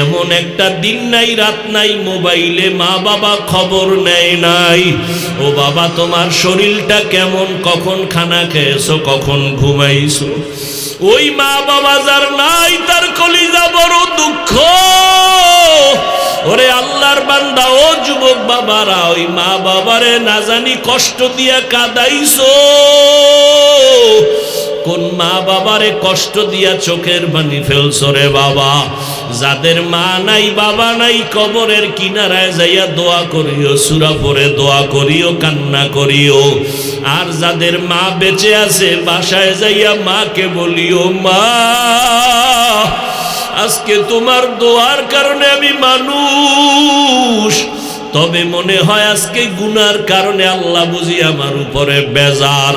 এমন একটা দিন নাই রাত নাই মোবাইলে মা বাবা খবর নেয় নাই। ও বাবা তোমার শরীরটা কেমন, কখন খানা খেয়েছো, কখন ঘুমাইছো। ওই মা বাবা যার নাই তার কলিজা বড় দুঃখ। ওরে আল্লাহর বান্দা, ও যুবক বাবারা, ওই মা বাবারে না জানি কষ্ট দিয়া কাঁদাইছো। কোন মা বাবারে কষ্ট দিয়া চোখের পানি ফেলছো রে বাবা? যাদের মা নাই বাবা নাই কবরের কিনারায় যাইয়া দোয়া করিও, সূরা পড়ে দোয়া করিও, কান্না করিও। আর যাদের মা বেঁচে আছে বাসায় যাইয়া মাকে বলিও, মা আজকে তোমার দোয়ার কারণে আমি মানুষ, তবে মনে হয় আজকে গুনার কারণে আল্লাহ বুঝি আমার উপরে বেজার।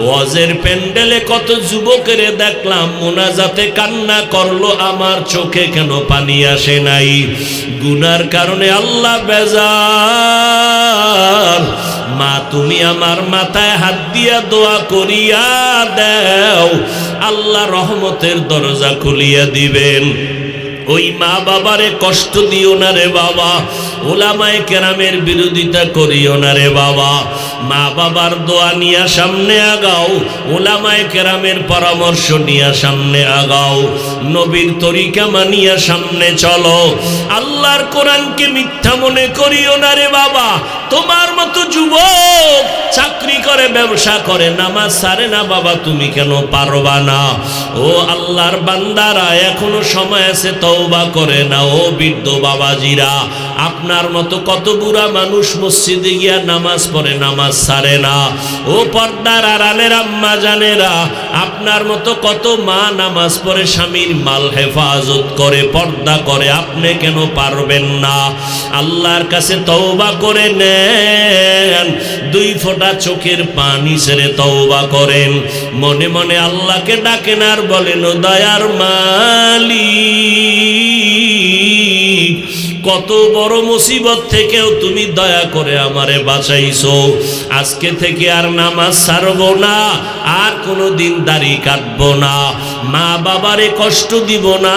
ওয়াজের প্যান্ডেলে কত যুবকের দেখলাম মোনাজাতে কান্না করলো, আমার চোখে কেন পানি আসে নাই? গুনার কারণে আল্লাহ বেজার। মা তুমি আমার মাথায় হাত দিয়া দোয়া করিয়া দাও, আল্লাহ রহমতের দরজা খুলিয়া দিবেন। ওই মা বাবারে কষ্ট দিও না রে বাবা, ওলামায়ে কেরামের বিরোধিতা করিও না রে বাবা। মা বাবার দোয়া নিয়া সামনে আগাও, ওলামায়ে কেরামের পরামর্শ নিয়া সামনে আগাও, নবীর তরিকা মানিয়া সামনে চলো। আল্লাহর কোরআনকে মিথ্যা মনে করিও না রে বাবা। তোমার মতো যুবক চাকরি করে, ব্যবসা করে, নামাজ ছাড়ে না বাবা, তুমি কেন পারবা না? ও আল্লাহর বান্দারা, এখনো সময় আছে, তওবা করে না। ও বৃদ্ধ বাবাজিরা, আপনার মতো কত বুড়া মানুষ মসজিদে গিয়া নামাজ পড়ে, নামাজ ছাড়ে না। ও পর্দার আড়ালের আম্মা জানেরা, আপনার মতো কত মা নামাজ পড়ে, স্বামীর মাল হেফাজত করে, পর্দা করে, আপনি কেন পারবেন না? আল্লাহর কাছে তওবা করে নেন, 2 ফোঁটা চোখের পানি ছেড়ে তওবা করেন, মনে মনে আল্লাহকে ডাকেন আর বলেন, ও দয়ার মালিক, কত বড় মুসিবত থেকেও তুমি দয়া করে আমারে বাঁচাইছো। আজকে থেকে আর নামাজ ছাড়বো না, আর কোনোদিন দাড়ি কাটবো না, মা বাবারে কষ্ট দিব না,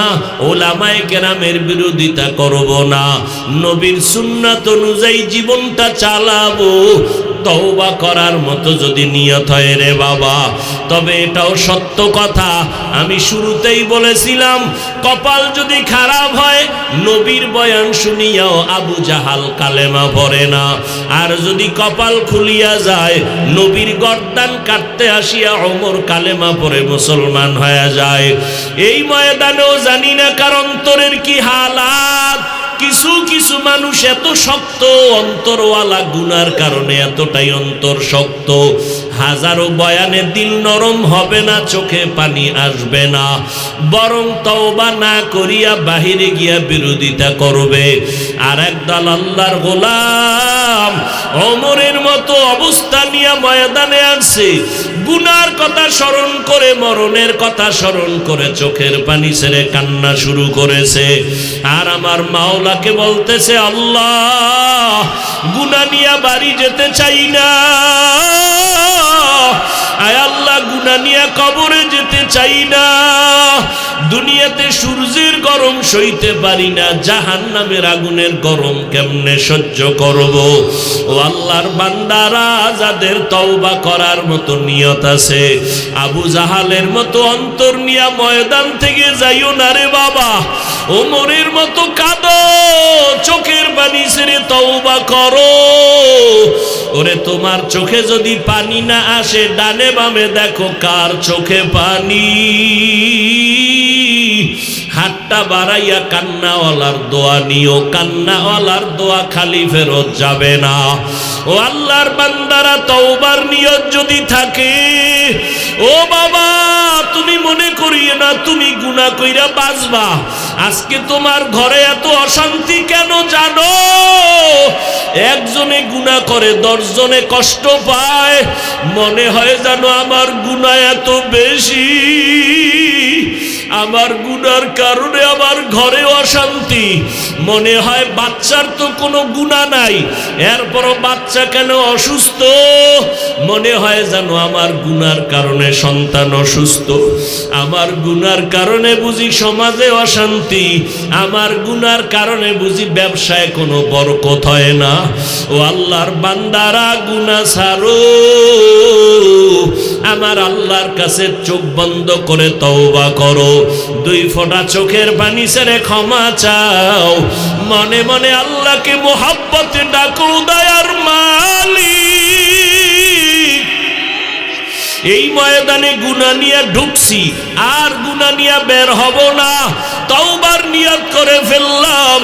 ওলামায়ে কেরামের বিরোধিতা করব না, নবীর সুন্নাত অনুযায়ী জীবনটা চালাবো। তওবা করার মতো যদি নিয়ত হয় রে বাবা, তবে এটাও সত্য কথা, আমি শুরুতেই বলেছিলাম, কপাল যদি খারাপ হয়, নবীর বয়ান শুনিয়াও আবু জাহাল কালেমা পড়ে না। আর যদি কপাল খুলিয়া যায়, নবীর গর্দান কাটতে আসিয়া ওমর কালেমা পড়ে মুসলমান হয়ে যায়। এই ময়দানেও জানি না কার অন্তরের কি হালাত। কিছু কিছু মানুষ এত শক্ত অন্তরওয়ালা, গুনার কারণে এতটাই অন্তর শক্ত, হাজারো বয়ানে দিল নরম হবে না, চোখে পানি আসবে না, বরং তওবা না করিয়া বাহিরে গিয়া বিরোধিতা করবে। আর একদল আল্লাহর গোলাম ওমরের মতো অবস্থা নিয়ে ময়দানে আসছে, গুনার কথা স্মরণ করে, মরণের কথা স্মরণ করে চোখের পানি ছেড়ে কান্না শুরু করেছে। আর আমার মাওলাকে বলতেছে, আল্লাহ গুনাহ নিয়ে বাড়ি যেতে চাই না, আয় আল্লাহ গুনাহ নিয়ে কবরে যেতে চাই না, দুনিয়াতে সূর্যের গরম সইতে পারি না, জাহান্নামের আগুনের গরম কেমনে সহ্য করব। ও আল্লাহর বান্দারা, যাদের তওবা করার মতো নিয়ত আছে, আবু জাহালের মতো অন্তর নিয়া ময়দান থেকে যাইও না রে বাবা। ওমরের মতো কাঁদো, চোখের পানি ছেড়ে তওবা করো। ওরে তোমার চোখে যদি পানি না আসে, ডানে বামে দেখো কার চোখে পানি। হাতটা বাড়াইয়া কান্নাওয়ালার দোয়া নিও, কান্নাওয়ালার দোয়া খালি ফেরত যাবে না। ও আল্লাহর বান্দারা, তওবার নিয়ত যদি থাকে, ও বাবা তুমি মনে করিয়ে না তুমি গুনাহ কইরা বাঁচবা। আজকে তোমার ঘরে এত অশান্তি কেন জানো? একজনে গুনাহ করে 10 জনে কষ্ট পায়, মনে হয় জানো আমার গুনাহ এত বেশি। আমার গুনার কারণে আমার ঘরে অশান্তি, মনে হয় বাচ্চার তো কোনো গুনাহ নাই, এরপরও বাচ্চা কেন অসুস্থ, মনে হয় যেন আমার গুনার কারণে সন্তান অসুস্থ, আমার গুনার কারণে বুঝি সমাজে অশান্তি, আমার গুনার কারণে বুঝি ব্যবসায় কোনো বরকত হয় না। ও আল্লাহর বান্দারা, গুনাহ ছাড়ো, আমার আল্লাহর কাছে চোখ বন্ধ করে তওবা করো, 2 ফোঁটা চোখের পানি ছেড়ে ক্ষমা চাও, মনে মনে আল্লাহকে মোহাব্বতে ডাকো, দয়ার মালিক এই ময়দানে গুনাহ নিয়ে ঢুকছি, আর গুনাহ নিয়ে বের হব না, তওবার নিয়ত করে ফেললাম,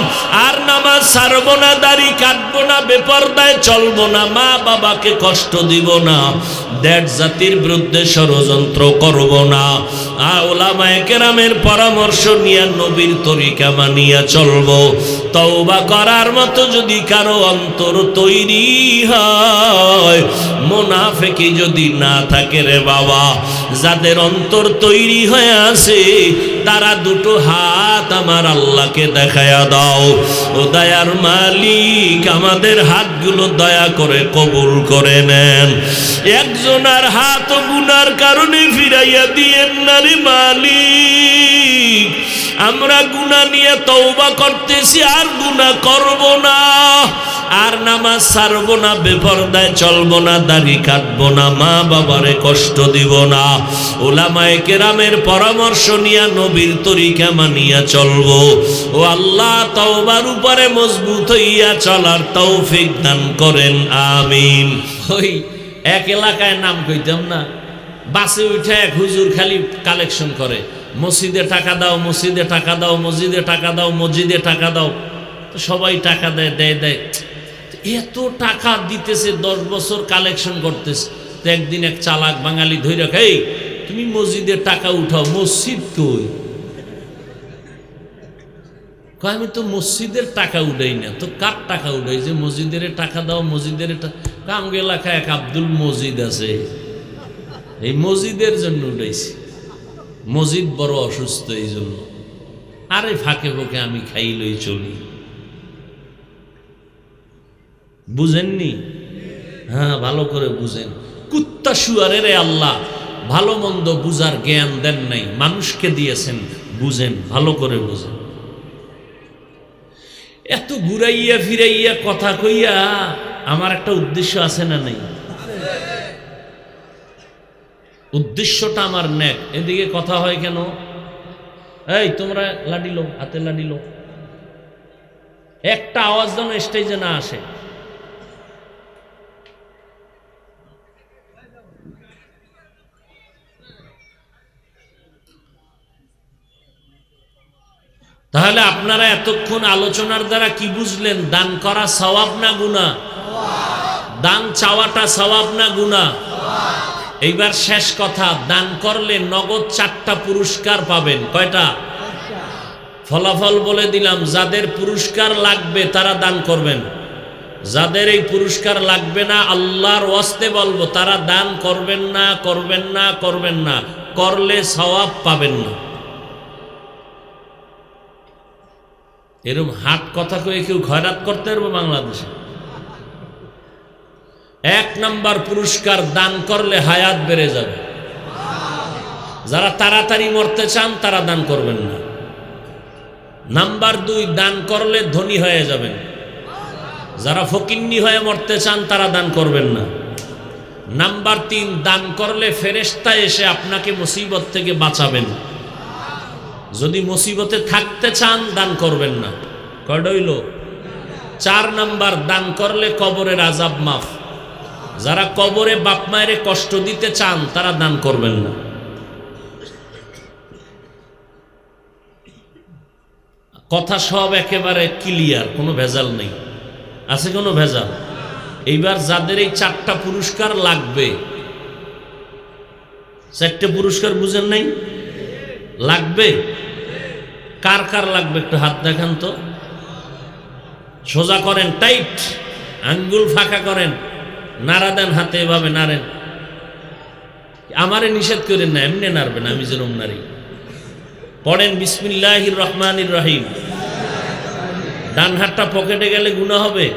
আর নামাজ ছাড়বো না, দাড়ি কাটবো না, বেপরদায় চলবো না, মা বাবাকে কষ্ট দিব না, দেড় জাতির বিরুদ্ধে ষড়যন্ত্র করব না, উলামায়ে কেরামের পরামর্শ নিয়ে নবীর তরিকা মানিয়া চলবো। তওবা করার মতো যদি কারো অন্তর তৈরি হয়, মুনাফিকি যদি না থাকে রে বাবা, যাদের অন্তর তৈরি হয়ে আছে তারা দুটো হাত আমার আল্লাহকে দেখায়া দাও। ও দয়ার মালিক, আমাদের হাতগুলো দয়া করে কবুল করে নেন। একজনের হাত গুনার কারণে ফিরাইয়া দিয়েন না রে মালিক। আমরা গুনাহ নিয়ে তওবা করতেছি, আর গুনাহ করব না, আর নামাজ ছাড়বো না, বেপরদায় চলবো না, দাড়ি কাটবো না, মা বাবারে কষ্ট দিব না, উলামায়ে কেরামের পরামর্শ নিয়ে নবীর তরিকা মানিয়া চলবো। ও আল্লাহ, তওবার উপরে মজবুত হইয়া চলার তৌফিক দান করেন, আমিন। ওই এক এলাকায় নাম কইতাম না, বাসে উঠে এক হুজুর খালি কালেকশন করে, মসজিদে টাকা দাও, মসজিদে টাকা দাও, মসজিদে টাকা দাও, মসজিদে টাকা দাও। তো সবাই টাকা দেয়, দেয়, এত টাকা দিতেছে, 10 বছর কালেকশন করতেছে। তো একদিন এক চালাক বাঙালি ধরে রাখে, এই তুমি মসজিদের টাকা উঠাও, মসজিদ কই? আমি তো মসজিদের টাকা উঠাই না, তো কার টাকা উঠাই? যে মসজিদের টাকা দাও, মসজিদের কাম এলাকায় এক আব্দুল মসজিদ আছে, এই মসজিদের জন্য উঠাইছি, মসজিদ বড় অসুস্থ এই জন্য, আরে ফাঁকে ফাঁকে আমি খাই লই চলি। বুঝেননি? হ্যাঁ, ভালো করে বুঝেন। কুত্তা শুয়ারের আল্লাহ ভালো মন্দ বুঝার জ্ঞান দেন নাই, মানুষকে দিয়েছেন, বুঝেন, ভালো করে বুঝেন। এত ঘুরাইয়া ফিরাইয়া কথা কইয়া আমার একটা উদ্দেশ্য আছে না নাই? উদ্দেশ্যটা আমার নেক, এদিকে কথা হয় কেন? এই তোমরা লাডিলো, হাতে লাডিলো, একটা আওয়াজ যেন স্টেজে না আসে। তাহলে আপনারা এতক্ষণ আলোচনার দ্বারা কি বুঝলেন? দান করা সওয়াব না গুনাহ? দান চাওয়াটা সওয়াব না গুনাহ? এইবার শেষ কথা, দান করলে নগদ 4টা পুরস্কার পাবেন। কয়টা? ফলাফল বলে দিলাম, যাদের পুরস্কার লাগবে তারা দান করবেন, যাদের এই পুরস্কার লাগবে না, আল্লাহর ওয়াস্তে বলবো, তারা দান করবেন না, করবেন না, করবেন না, করলে সওয়াব পাবেন না। এরকম হাট কথা কয়ে কেউ খয়রাত করতে পারবো বাংলাদেশে? 1 নাম্বার পুরস্কার, দান করলে হায়াত বেড়ে যাবে। যারা তাড়াতাড়ি মরতে চান তারা দান করবেন না। নাম্বার 2, দান করলে ধনী হয়ে যাবেন। যারা ফকিন্নি হয়ে মরতে চান তারা দান করবেন না। নাম্বার 3, দান করলে ফেরেশতা এসে আপনাকে মুসিবত থেকে বাঁচাবেন। যদি মুসিবতে থাকতে চান দান করবেন না। কয়টা হইল? 4 নাম্বার, দান করলে কবরের আযাব মাফ। যারা কবরে বাপ মায়ের কষ্ট দিতে চান তারা দান করবেন না। কথা সব একেবারে ক্লিয়ার, কোনো ভেজাল নেই। আছে কোনো ভেজাল? এইবার যাদের এই 4টা পুরস্কার লাগবে, 4টে পুরস্কার বুঝেন নাই? লাগবে। কার কার লাগবে একটু হাত দেখান তো। সোজা করেন, টাইট, আঙ্গুল ফাঁকা করেন, নাড়া দেন, হাতে এভাবে নাড়েন। আমারে নিষেধ করেন না, এমনি নাড়বেন, আমি যেরকম নাড়ি। পড়েন বিসমিল্লাহির রহমানির রহিম। ডান হাতটা পকেটে গেলে গুনাহ হবে,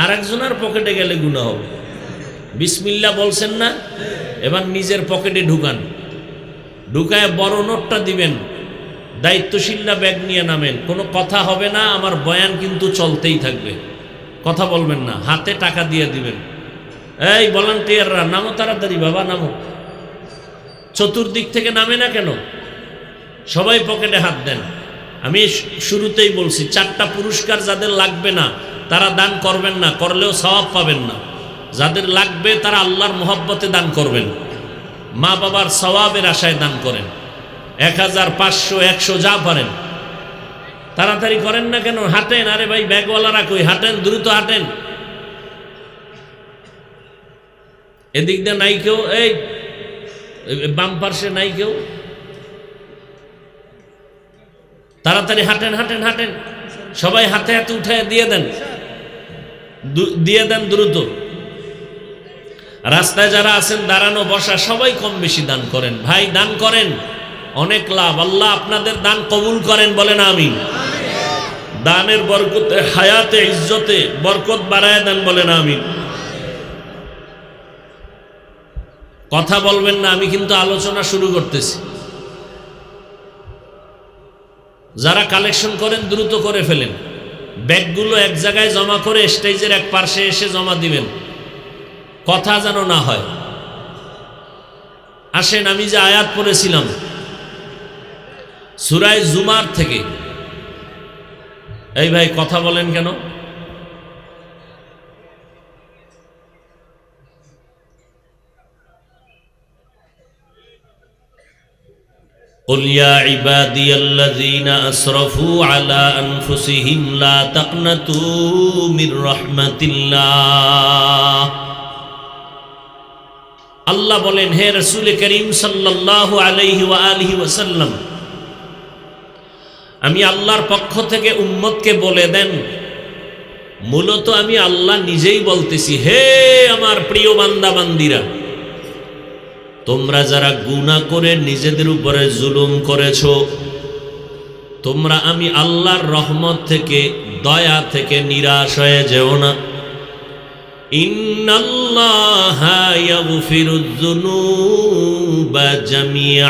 আর একজনের পকেটে গেলে গুনাহ হবে। বিসমিল্লাহ বলছেন না, এবার নিজের পকেটে ঢুকান, ঢুকায় বড় নোটটা দিবেন। দায়িত্বশীলরা ব্যাগ নিয়ে নামেন, কোনো কথা হবে না, আমার বয়ান কিন্তু চলতেই থাকবে, কথা বলবেন না। হাতে টাকা দিয়ে দিবেন। এই ভলান্টিয়াররা নামো তাড়াতাড়ি, বাবা নামো। চতুর্দিক থেকে নামে না কেন? সবাই পকেটে হাত দেন। আমি শুরুতেই বলছি, 4টা পুরস্কার যাদের লাগবে না তারা দান করবেন না, করলেও সওয়াব পাবেন না। যাদের লাগবে তারা আল্লাহর মহব্বতে দান করবেন, মা বাবার সওয়াবের আশায় দান করেন। 1000, 500, 100 যা পারেন। তাড়াতাড়ি করেন না কেন? হাঁটেন। আরে ভাই ব্যাগওয়ালারা কই? হাঁটেন, দ্রুত হাঁটেন। এদিক দিয়ে নাই কেউ? এই বাম পার্শ্বে নাই কেউ? তাড়াতাড়ি হাঁটেন, হাঁটেন, হাঁটেন। সবাই হাতে হাতে উঠে দিয়ে দেন, দিয়ে দেন দ্রুত। রাস্তায় যারা আছেন দাঁড়ানো বসা সবাই কম বেশি দান করেন। ভাই দান করেন, অনেক লাভ। আল্লাহ আপনাদের দান কবুল করেন, বলেন আমিন। দানের বরকতে হায়াতে ইজ্জতে বরকত বাড়ায় দেন, বলেন আমিন। কথা বলবেন না, আমি কিন্তু আলোচনা শুরু করতেছি। যারা কালেকশন করেন দ্রুত করে ফেলেন, ব্যাগগুলো এক জায়গায় জমা করে স্টেজের এক পাশে এসে জমা দিবেন, কথা যেন না হয়। আসেন, আমি যে আয়াত পড়েছিলাম সূরা জুমার থেকে। এই ভাই কথা বলেন কেন? قل يا عبادي الذين أسرفوا على أنفسهم لا تقنطوا من رحمة الله। আল্লাহ বলেন, হে রাসূল করিম সাল্লাল্লাহু আলাইহি ওয়া আলিহি ওয়াসাল্লাম, আমি আল্লাহর পক্ষ থেকে উম্মতকে বলে দেন, মূলত আমি আল্লাহ নিজেই বলতেছি, হে আমার প্রিয় বান্দা বান্দিরা, তোমরা যারা গুনাহ করে নিজেদের উপরে জুলুম করেছো, তোমরা আমি আল্লাহর রহমত থেকে, দয়া থেকে নিরাশ হয়ে যেও না। ইন্নাল্লাহা ইয়াগফিরুয যুনুবা জামিআ।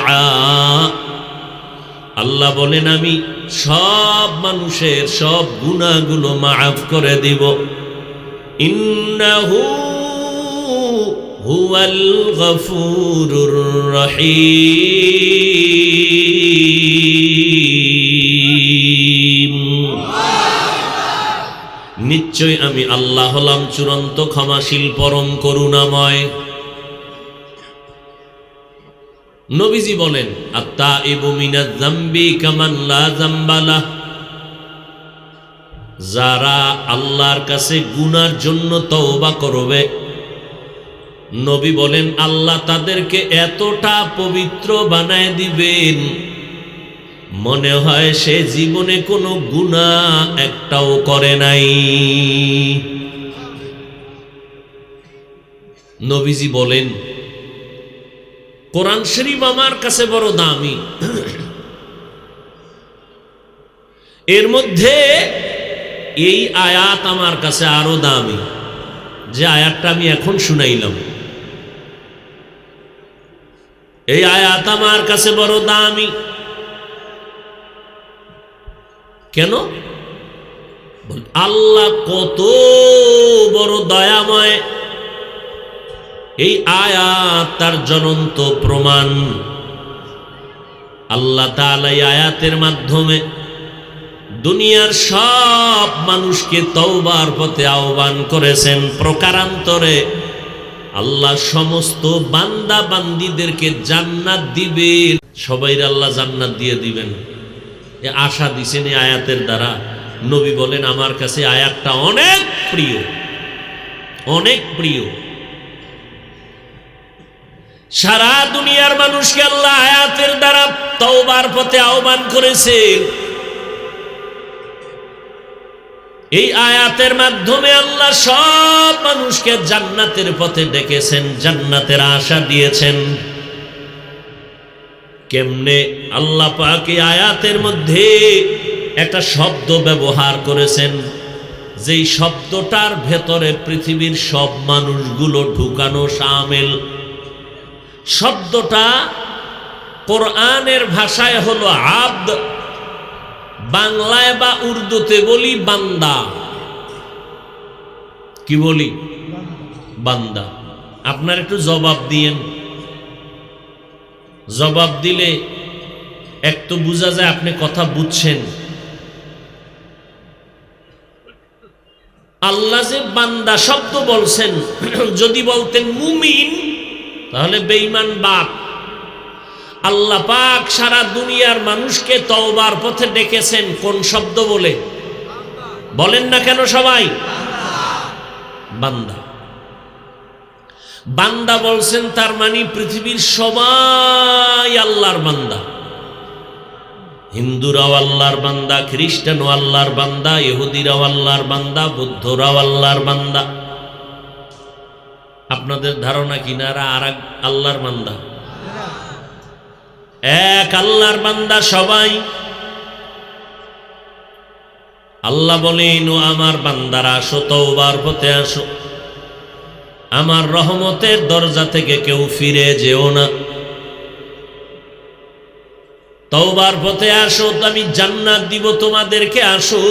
আল্লাহ বলেন, আমি সব মানুষের সব গুনাহগুলো মাফ করে দিব। ইন্নাহু হুয়াল গফুরুর রহিম। নিশ্চয় আমি আল্লাহ হলাম চূড়ান্ত ক্ষমাশীল, পরম করুণাময়। নবীজি বলেন, আত্তাইবু মিনাজ যামবি কামান লা যামবা লাহ। যারা আল্লাহর কাছে গুনার জন্য তওবা করবে, নবী বলেন আল্লাহ তাদেরকে এতটা পবিত্র বানায় দিবেন, মনে হয় সে জীবনে কোনো গুনাহ একটাও করে নাই। নবীজি বলেন, কোরআন শরীফ আমার কাছে বড় দামি, এর মধ্যে এই আয়াত আমার কাছে আরো দামি, যে আয়াতটা আমি এখন শুনাইলাম। এই আয়াত আমার কাছে বড় দামি। কেন? আল্লাহ কত বড় দয়াময়, এই আয়াত তার জ্বলন্ত প্রমাণ। আল্লাহ তাআলা এই আয়াতের মাধ্যমে দুনিয়ার সব মানুষকে তওবার পথে আহ্বান করেছেন। প্রকারান্তরে আল্লাহ সমস্ত বান্দা বান্দীদেরকে জান্নাত দিবেন, সবাই আল্লাহ জান্নাত দিয়ে দিবেন, এ আশা দিছেন এই আয়াতের দ্বারা। নবী বলেন, আমার কাছে আয়াতটা অনেক প্রিয়, অনেক প্রিয়। সারা দুনিয়ার মানুষকে আল্লাহ আয়াতের দ্বারা তওবার পথে আহ্বান করেছেন। এই আয়াতের মাধ্যমে আল্লাহ সব মানুষকে জান্নাতের পথে ডেকেছেন, জান্নাতের আশা দিয়েছেন। কেমনে আল্লাহ পাক এই আয়াতের মধ্যে একটা শব্দ ব্যবহার করেছেন, যেই শব্দটার ভেতরে পৃথিবীর সব মানুষগুলো ঢুকানো শামিল। শব্দটা কোরআনের ভাষায় হলো আব্দ, বাংলায় বা উর্দুতে বলি বান্দা। কি বলি? বান্দা। আপনার একটু জবাব দিয়েন। জবাব দিলে এক তো বোঝা যায় আপনি কথা বুঝছেন। আল্লাহ যে বান্দা শব্দ বলছেন, যদি বলতেন মুমিন তাহলে বেঈমান বাপ। আল্লাহ পাক সারা দুনিয়ার মানুষকে তওবার পথে ডেকেছেন কোন শব্দ বলে? বলেন না কেন সবাই? বান্দা। বান্দা বলছেন, তার মানে পৃথিবীর সবাই আল্লাহর বান্দা। হিন্দুরাও আল্লাহর বান্দা, খ্রিস্টানও আল্লাহর বান্দা, ইহুদিরাও আল্লাহর বান্দা, বৌদ্ধরাও আল্লাহর বান্দা। আপনাদের ধারণা কিনারা আর এক আল্লাহর বান্দা? এক আল্লাহর বান্দা সবাই। আল্লাহ বলেন, ও আমার বান্দারা আসো, তওবার পথে আসো, আমার রহমতের দরজা থেকে কেউ ফিরে যেও না। তওবার পথে আসো, আমি জান্নাত দিব তোমাদেরকে, আসো।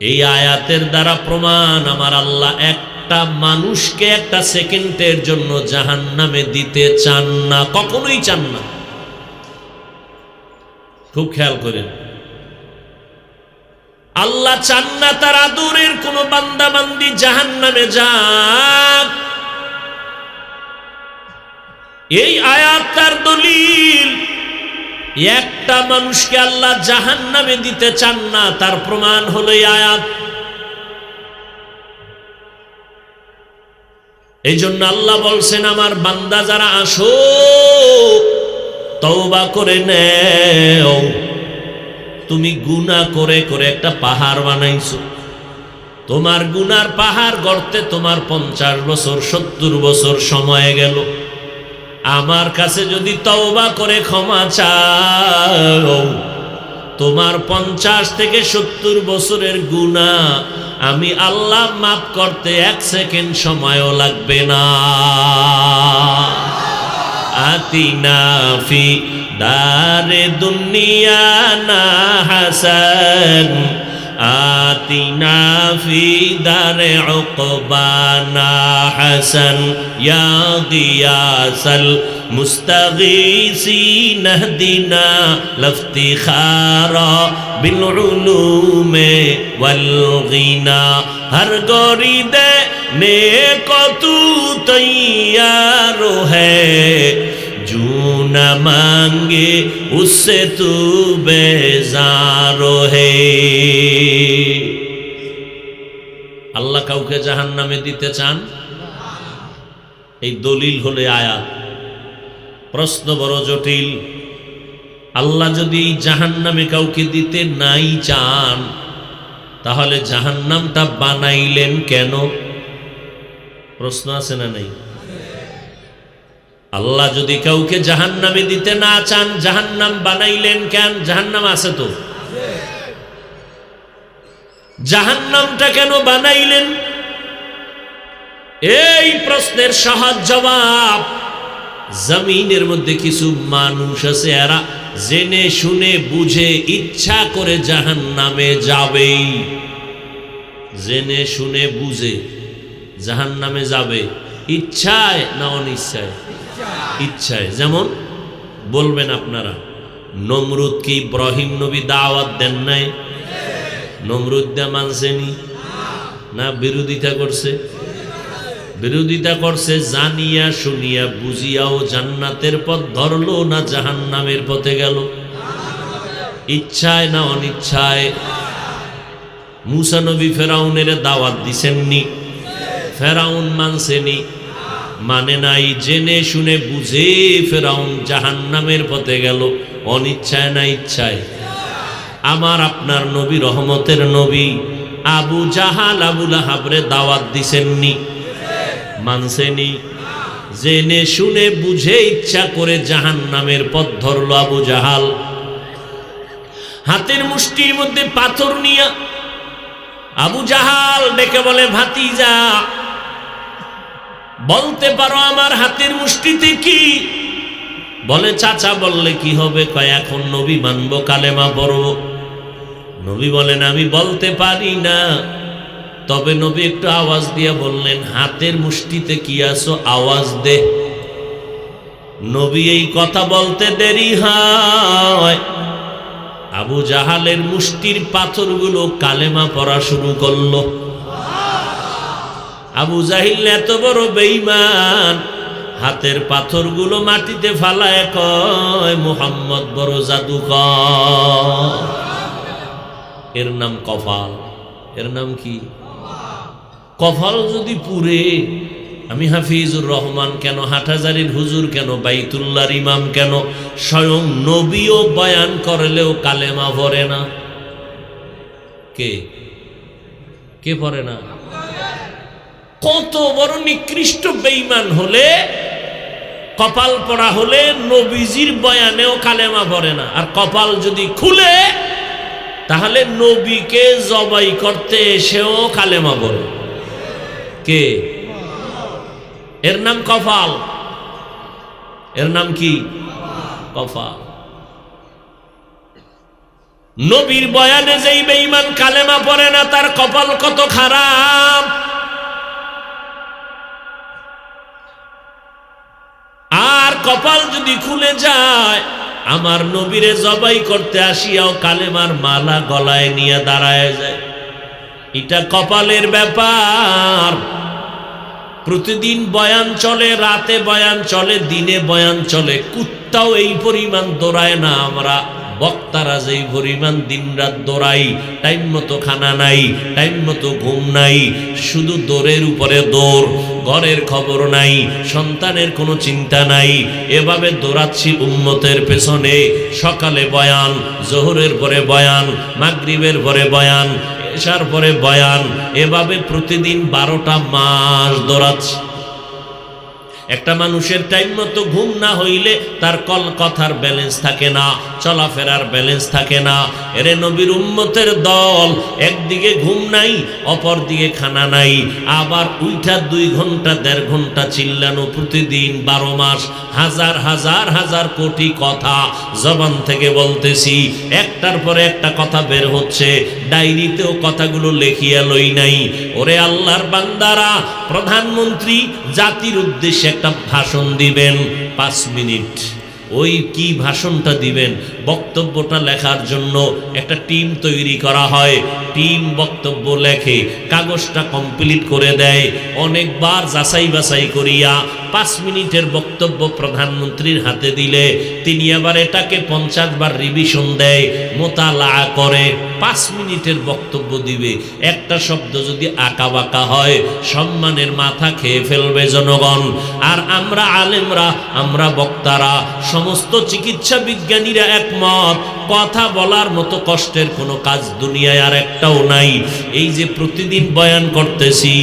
এই আয়াতের দ্বারা প্রমাণ আমার আল্লাহ একটা মানুষকে একটা সেকেন্ডের জন্য জাহান্নামে দিতে চান না, কখনোই চান না। খুব খেয়াল করেন, আল্লাহ চান না তার আদরের কোন বান্দা বান্দি জাহান্নামে যাক। এই আয়াত তার দলিল। একটা মানুষকে আল্লাহ জাহান্নামে দিতে চান না, তার প্রমাণ হলো এই আয়াত। এই জন্য আল্লাহ বলছেন, আমার বান্দা যারা আসো, তওবা করে নেও। তুমি গুনাহ করে করে একটা পাহাড় বানাইছো। তোমার গুনার পাহাড় গড়তে তোমার 50 বছর 70 বছর সময় গেল। আমার কাছে যদি তওবা করে ক্ষমা চাও, তোমার 50 থেকে 70 বছরের গুনাহ আমি আল্লাহ মাফ করতে 1 সেকেন্ড সময়ও লাগবে না। আতিনা ফি দারে দুনিয়া না হাসান, আতিনা ফি দারে উকবানা হাসান, ইয়া গিয়াসাল মুস্তাগীসিন ইহদিনা লফতিখারা বিল উলুমে ওয়াল গিনা। হর গরি দে নে কতু তৈয়ার হ্যায়, জু না মাঙ্গে উসসে তু বেজার হে। আল্লাহ কাউকে জাহান্নামে দিতে চান? এই দলিল হলে আয়াত। প্রশ্ন বড় জটিল। আল্লাহ যদি জাহান্নামে কাউকে দিতে নাই চান, তাহলে জাহান্নামটা বানাইলেন কেন? প্রশ্ন আছে না নাই? আল্লাহ যদি কাউকে জাহান্নামে দিতে না চান, জাহান্নাম বানাইলেন কেন? জাহান্নাম আছে তো, জাহান্নামটা কেন বানাইলেন? এই প্রশ্নের সহজ জবাব, জমিনের মধ্যে কিছু মানুষ আছে, এরা জেনে শুনে বুঝে ইচ্ছা করে জাহান্নামে যাবে। জেনে শুনে বুঝে জাহান্নামে যাবে, ইচ্ছায় না অনিচ্ছায়? ইচ্ছায়। যেমন বলবেন আপনারা, নমরুদ কি ইব্রাহিম নবী দাওয়াত দেন নাই? নমরুদ দা মানছেনি না বিরোধিতা করছে? বিরোধিতা করছে। জানিয়া শুনিয়া বুঝিয়াও জান্নাতের পথ ধরলো না জাহান্নামের পথে গেল? ইচ্ছায় না অনিচ্ছায়? মুসা নবী ফেরাউনের দাওয়াত দিছেননি? ফেরাউন মানছেনি? মানে নাই। জেনে শুনে বুঝে ফেরাউন জাহান্নামের পথে গেল, অনিচ্ছায় না ইচ্ছায়? আমার আপনার নবী, রহমতের নবী আবু জাহাল আবু লাহাবরে দাওয়াত দিছেননি? মানছেনি? জেনে শুনে বুঝে ইচ্ছা করে জাহান্নামের পথ ধরল আবু জাহাল। হাতের মুষ্টির মধ্যে পাথর নিয়ে আবু জাহাল ডেকে বলে, ভাতিজা বলতে পারো আমার হাতের মুষ্টিতে কি? বলে, চাচা বললে কি হবে? কয়, এখন নবী মানবো, কালেমা পড়ব। নবী বলেন, আমি বলতে পারি না। তবে নবী একটু আওয়াজ দিয়ে বললেন, হাতের মুষ্টিতে কি আছো, আওয়াজ দে। নবী এই কথা বলতে দেরি হয়, আবু জাহালের মুষ্টির পাথরগুলো কালেমা পড়া শুরু করলো। আবু জাহিল এত বড় বেঈমান, হাতের পাথরগুলো মাটিতে ফালায় কয়, মুহাম্মদ বড় জাদুকর। এর নাম কপাল। এর নাম কি? কপাল যদি পুরে, আমি হাফিজুর রহমান কেন, হাটহাজারীর হুজুর কেন, বাইতুল্লাহর ইমাম কেন, স্বয়ং নবীও বয়ান করলেও কালেমা পড়ে না। কে কে পড়ে না? কত বড় নিকৃষ্ট বেঈমান হলে, কপাল পড়া হলে নবীজির বয়ানেও কালেমা পড়ে না। আর কপাল যদি খুলে, তাহলে নবীকে জবাই করতে এসেও কালেমা পড়ে। কে? এর নাম কপাল। এর নাম কি? কপাল। নবীর বয়ানে যেই বেঈমান কালেমা পড়ে না, তার কপাল কত খারাপ। আর কপাল যদি খুলে যায়, আমার নবীরে জবাই করতে আসিয়াও কালেমার মালা গলায় নিয়ে দাঁড়ায় যায়। এটা কপালের ব্যাপার। প্রতিদিন বয়ান চলে, রাতে বয়ান চলে, দিনে বয়ান চলে, কুত্তাও এই পরিমাণ দৌড়ায় না। আমরা বক্তারা যেই পরিমাণ দিনরাত দৌড়াই, টাইম মতো খানা নাই, টাইম মতো ঘুম নাই, শুধু দৌড়ের উপরে দৌড়, ঘরের খবর নাই, সন্তানের কোনো চিন্তা নাই। এভাবে দৌড়াচ্ছি উম্মতের পেছনে। সকালে বয়ান, জোহরের পরে বয়ান, মাগরিবের পরে বয়ান, এশার পরে বয়ান, এভাবে প্রতিদিন 12টা মাস দৌড়াচ্ছি। একটা মানুষের টাইম মতো ঘুম না হইলে তার কথার ব্যালেন্স থাকে না, চলাফেরার ব্যালেন্স থাকে না। এরে নবীর উম্মতের দল, একদিকে ঘুম নাই, অপর দিকে খানা নাই, আবার উইঠা 2 ঘন্টা 1.5 ঘন্টা চিল্লানো প্রতিদিন 12 মাস, হাজার হাজার হাজার কোটি কথা জবান থেকে বলতেছি। একটার পরে একটা কথা বের হচ্ছে, ডায়েরিতেও কথাগুলো লেখিয়া লই নাই। ওরে আল্লাহর বান্দারা, প্রধানমন্ত্রী জাতির উদ্দেশ্যে একটা ভাষণ দিবেন 5 মিনিট। ওই কি ভাষণটা দিবেন, বক্তব্যটা লেখার জন্য একটা টিম তৈরি করা হয়। টিম বক্তব্য লেখে, কাগজটা কমপ্লিট করে দেয়, অনেকবার যাচাই বাছাই করিয়া 5 মিনিটের বক্তব্য প্রধানমন্ত্রীর হাতে দিলে তিনি আবার এটাকে 50 বার রিভিশন দেয়, মোতালা করে। 5 মিনিটের বক্তব্য দিবে, একটা শব্দ যদি আঁকা বাঁকা হয়, সম্মানের মাথা খেয়ে ফেলবে জনগণ। আর আমরা আলেমরা, আমরা বক্তারা, সমস্ত চিকিৎসা বিজ্ঞানীরা একমত, কথা বলার মতো কষ্টের কোনো কাজ দুনিয়ায় আর একটাও নাই। এই যে প্রতিদিন বয়ান করতেছি,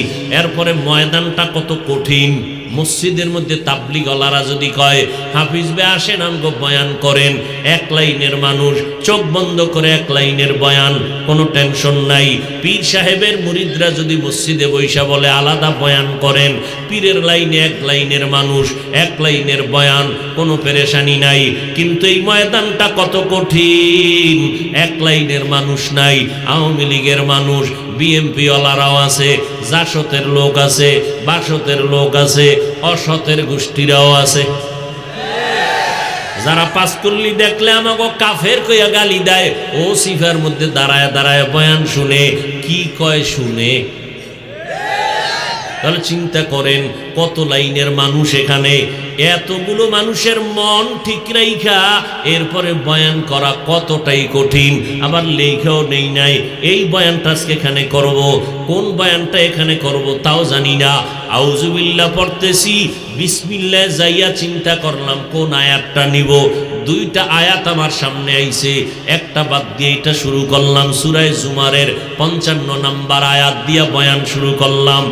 এরপরে ময়দানটা কত কঠিন। মসজিদের মধ্যে তাবলিগওয়ালারা যদি কয়, হাফিজ ভাই আসেন আমগো বয়ান করেন, 1 লাইনের মানুষ, চোখ বন্ধ করে 1 লাইনের বয়ান, কোনো টেনশন নাই। পীর সাহেবের মুরিদরা যদি মসজিদে বৈশা বলে আলাদা বয়ান করেন, পীরের লাইনে 1 লাইনের মানুষ, 1 লাইনের বয়ান, কোনো পেরেশানি নাই। কিন্তু এই ময়দানটা কত কঠিন, 1 লাইনের মানুষ নাই। আওয়ামী লীগের মানুষ, বিএমপি ওয়ালারাও আছে, জাসতের লোক আছে, বাসতের লোক আছে, অসতের গোষ্ঠীরাও আছে। যারা পাঁচকুল্লি দেখলে আমাকে কাফের কইয়া গালি দেয়, ও সিফার মধ্যে দাঁড়ায় দাঁড়ায় বয়ান শুনে, কি কয় শুনে। তাহলে চিন্তা করেন কত লাইনের মানুষ এখানে, এতগুলো মানুষের মন ঠিক রাইখা এরপরে বয়ান করা কতটাই কঠিন। আবার লেখাও নেই নাই, এই বয়ানটা আজকে এখানে করব, কোন বয়ানটা এখানে করব তাও জানি না। আউযুবিল্লাহ পড়তেছি, বিসমিল্লাহ যাইয়া চিন্তা করলাম কোন আয়াতটা নিব। 2টা আয়াত আমার সামনে আইছে, একটা বাদ দিয়ে এটা শুরু করলাম। সূরা জুমারের 55 নম্বর আয়াত দিয়া বয়ান শুরু করলাম।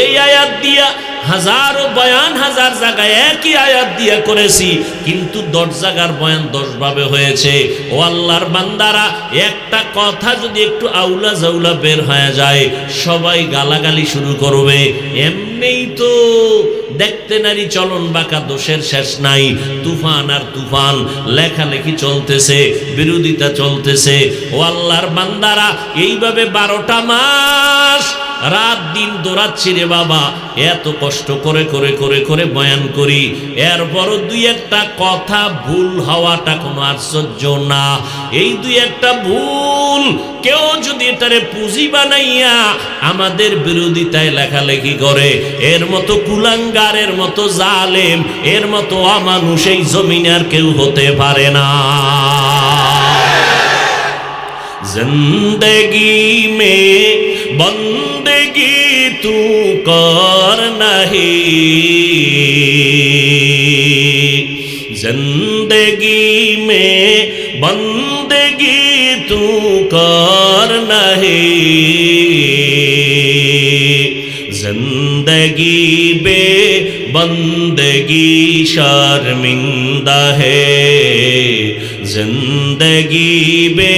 এই আয়াত দিয়া হাজারো বয়ান হাজার জায়গায় একই আয়াত দিয়ে করেছি, কিন্তু 10 জায়গার বয়ান 10 ভাবে হয়েছে। ও আল্লাহর বান্দারা, একটা কথা যদি একটু আউলা জাউলা বের হয়ে যায়, সবাই গালাগালি শুরু করবে। এমনিই তো দেখতে নারী চলন বাঁকা, দোষের শেষ নাই। তুফান আর তুফান, লেখালেখি চলতেছে, বিরোধিতা চলতেছে। ও আল্লাহর বান্দারা, এইভাবে 12টা মাস রাত দিন দৌড়াচ্ছি রে বাবা, এত কষ্ট করে করে করে করে বয়ান করি, এরপরও 2-1টা কথা ভুল হওয়াটা কোনো আশ্চর্য না। এই 2-1টা ভুল কেউ যদি এটারে পুঁজি বানাইয়া আমাদের বিরোধিতায় লেখালেখি করে, এর মতো কুলাঙ্গার, এর মতো জালেম, এর মতো অমানুষ এই জমিনে আর কেউ হতে পারে না। जिंदगी में बंदगी तू कर नहीं, जिंदगी में बंदगी तू कर नहीं, जिंदगी बे बंदगी शर्मिंदा है, जिंदगी बे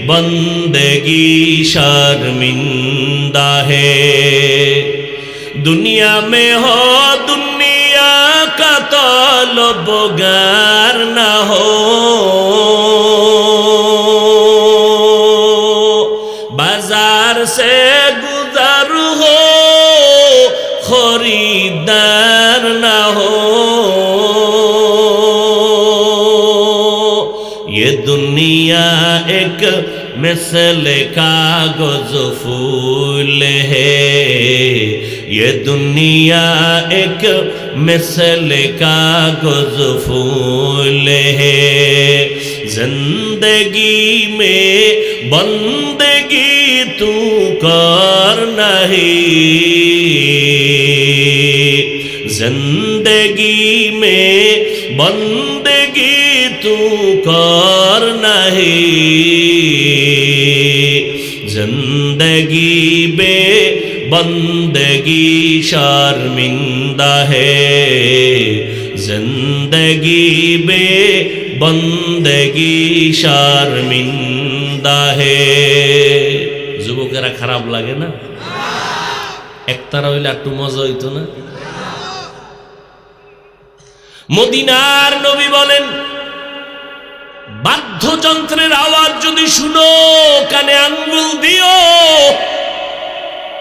बंदगी शर्मिंदा है। दुनिया में हो दुनिया का तलबगार न हो, बाजार से गुजर हो खरीदार न हो, ये दुनिया एक मिसल कागज फूल है, ये दुनिया एक मिसल कागज फूल है, जिंदगी में बंदगी तू कर नहीं, जिंदगी में बंदगी तू कर नहीं, जिंदगी बे बंदगी शर्मिंदा है, जिंदगी बे बंदगी शर्मिंदा है। যুবকেরা খারাপ লাগে না? একতারা হইলে একটু মজা হইতো না? মদিনার নবী বলেন, বাদ্যযন্ত্রের আওয়াজ যদি শুনো কানে আঙ্গুল দিও,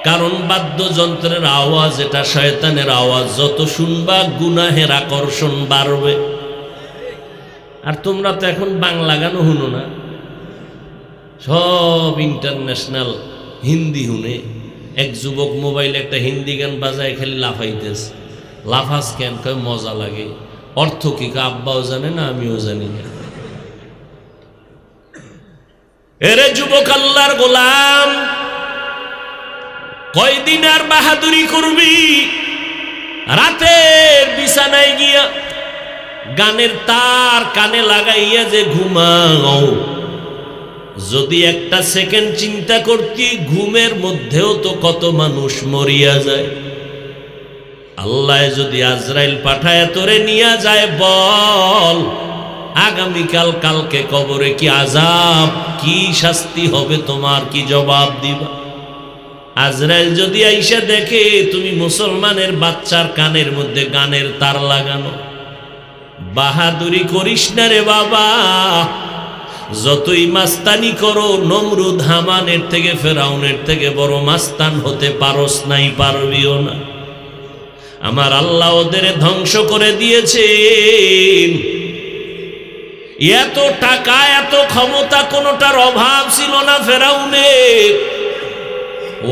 কারণ বাদ্যযন্ত্রের আওয়াজ এটা শয়তানের আওয়াজ, যত শুনবা গুনাহের আকর্ষণ বাড়বে। আর তোমরা তো এখন বাংলা গানও শুনো না, সব ইন্টারন্যাশনাল হিন্দি শুনে। এক যুবক মোবাইলে একটা হিন্দি গান বাজায় খালি লাফাইতেছে। লাফাস কেন? কয় মজা লাগে। অর্থ কি? আব্বাও জানে না, আমিও জানি না। এরে যুবক আল্লাহর গোলাম, কয়দিন আর বাহাদুরি করবি? রাতের বিছানায় গিয়া গানের তার কানে লাগাইয়া যে ঘুমাও, যদি একটা সেকেন্ড চিন্তা করতি, ঘুমের মধ্যেও তো কত মানুষ মরিয়া যায়। আল্লাহ যদি আজরাইল পাঠায় তোরে নিয়া যায়, বল আগামীকাল কালকে কবরে কি আযাব, কি শাস্তি হবে তোমার, কি জবাব দিবা? আজরাইল যদি আইসা দেখে তুমি মুসলমানের বাচ্চার কানের মধ্যে গানের তার লাগানো, বাহাদুরি করিস না রে বাবা। যতই মাস্তানি করো, নমরুদ হামানের থেকে ফেরাউনের থেকে বড় মাস্তান হতে পারস নাই, পারবিও না। আমার আল্লাহ ওদের ধ্বংস করে দিয়েছেন। এত টাকা, এত ক্ষমতা, কোনোটার অভাব ছিল না ফেরাউনের।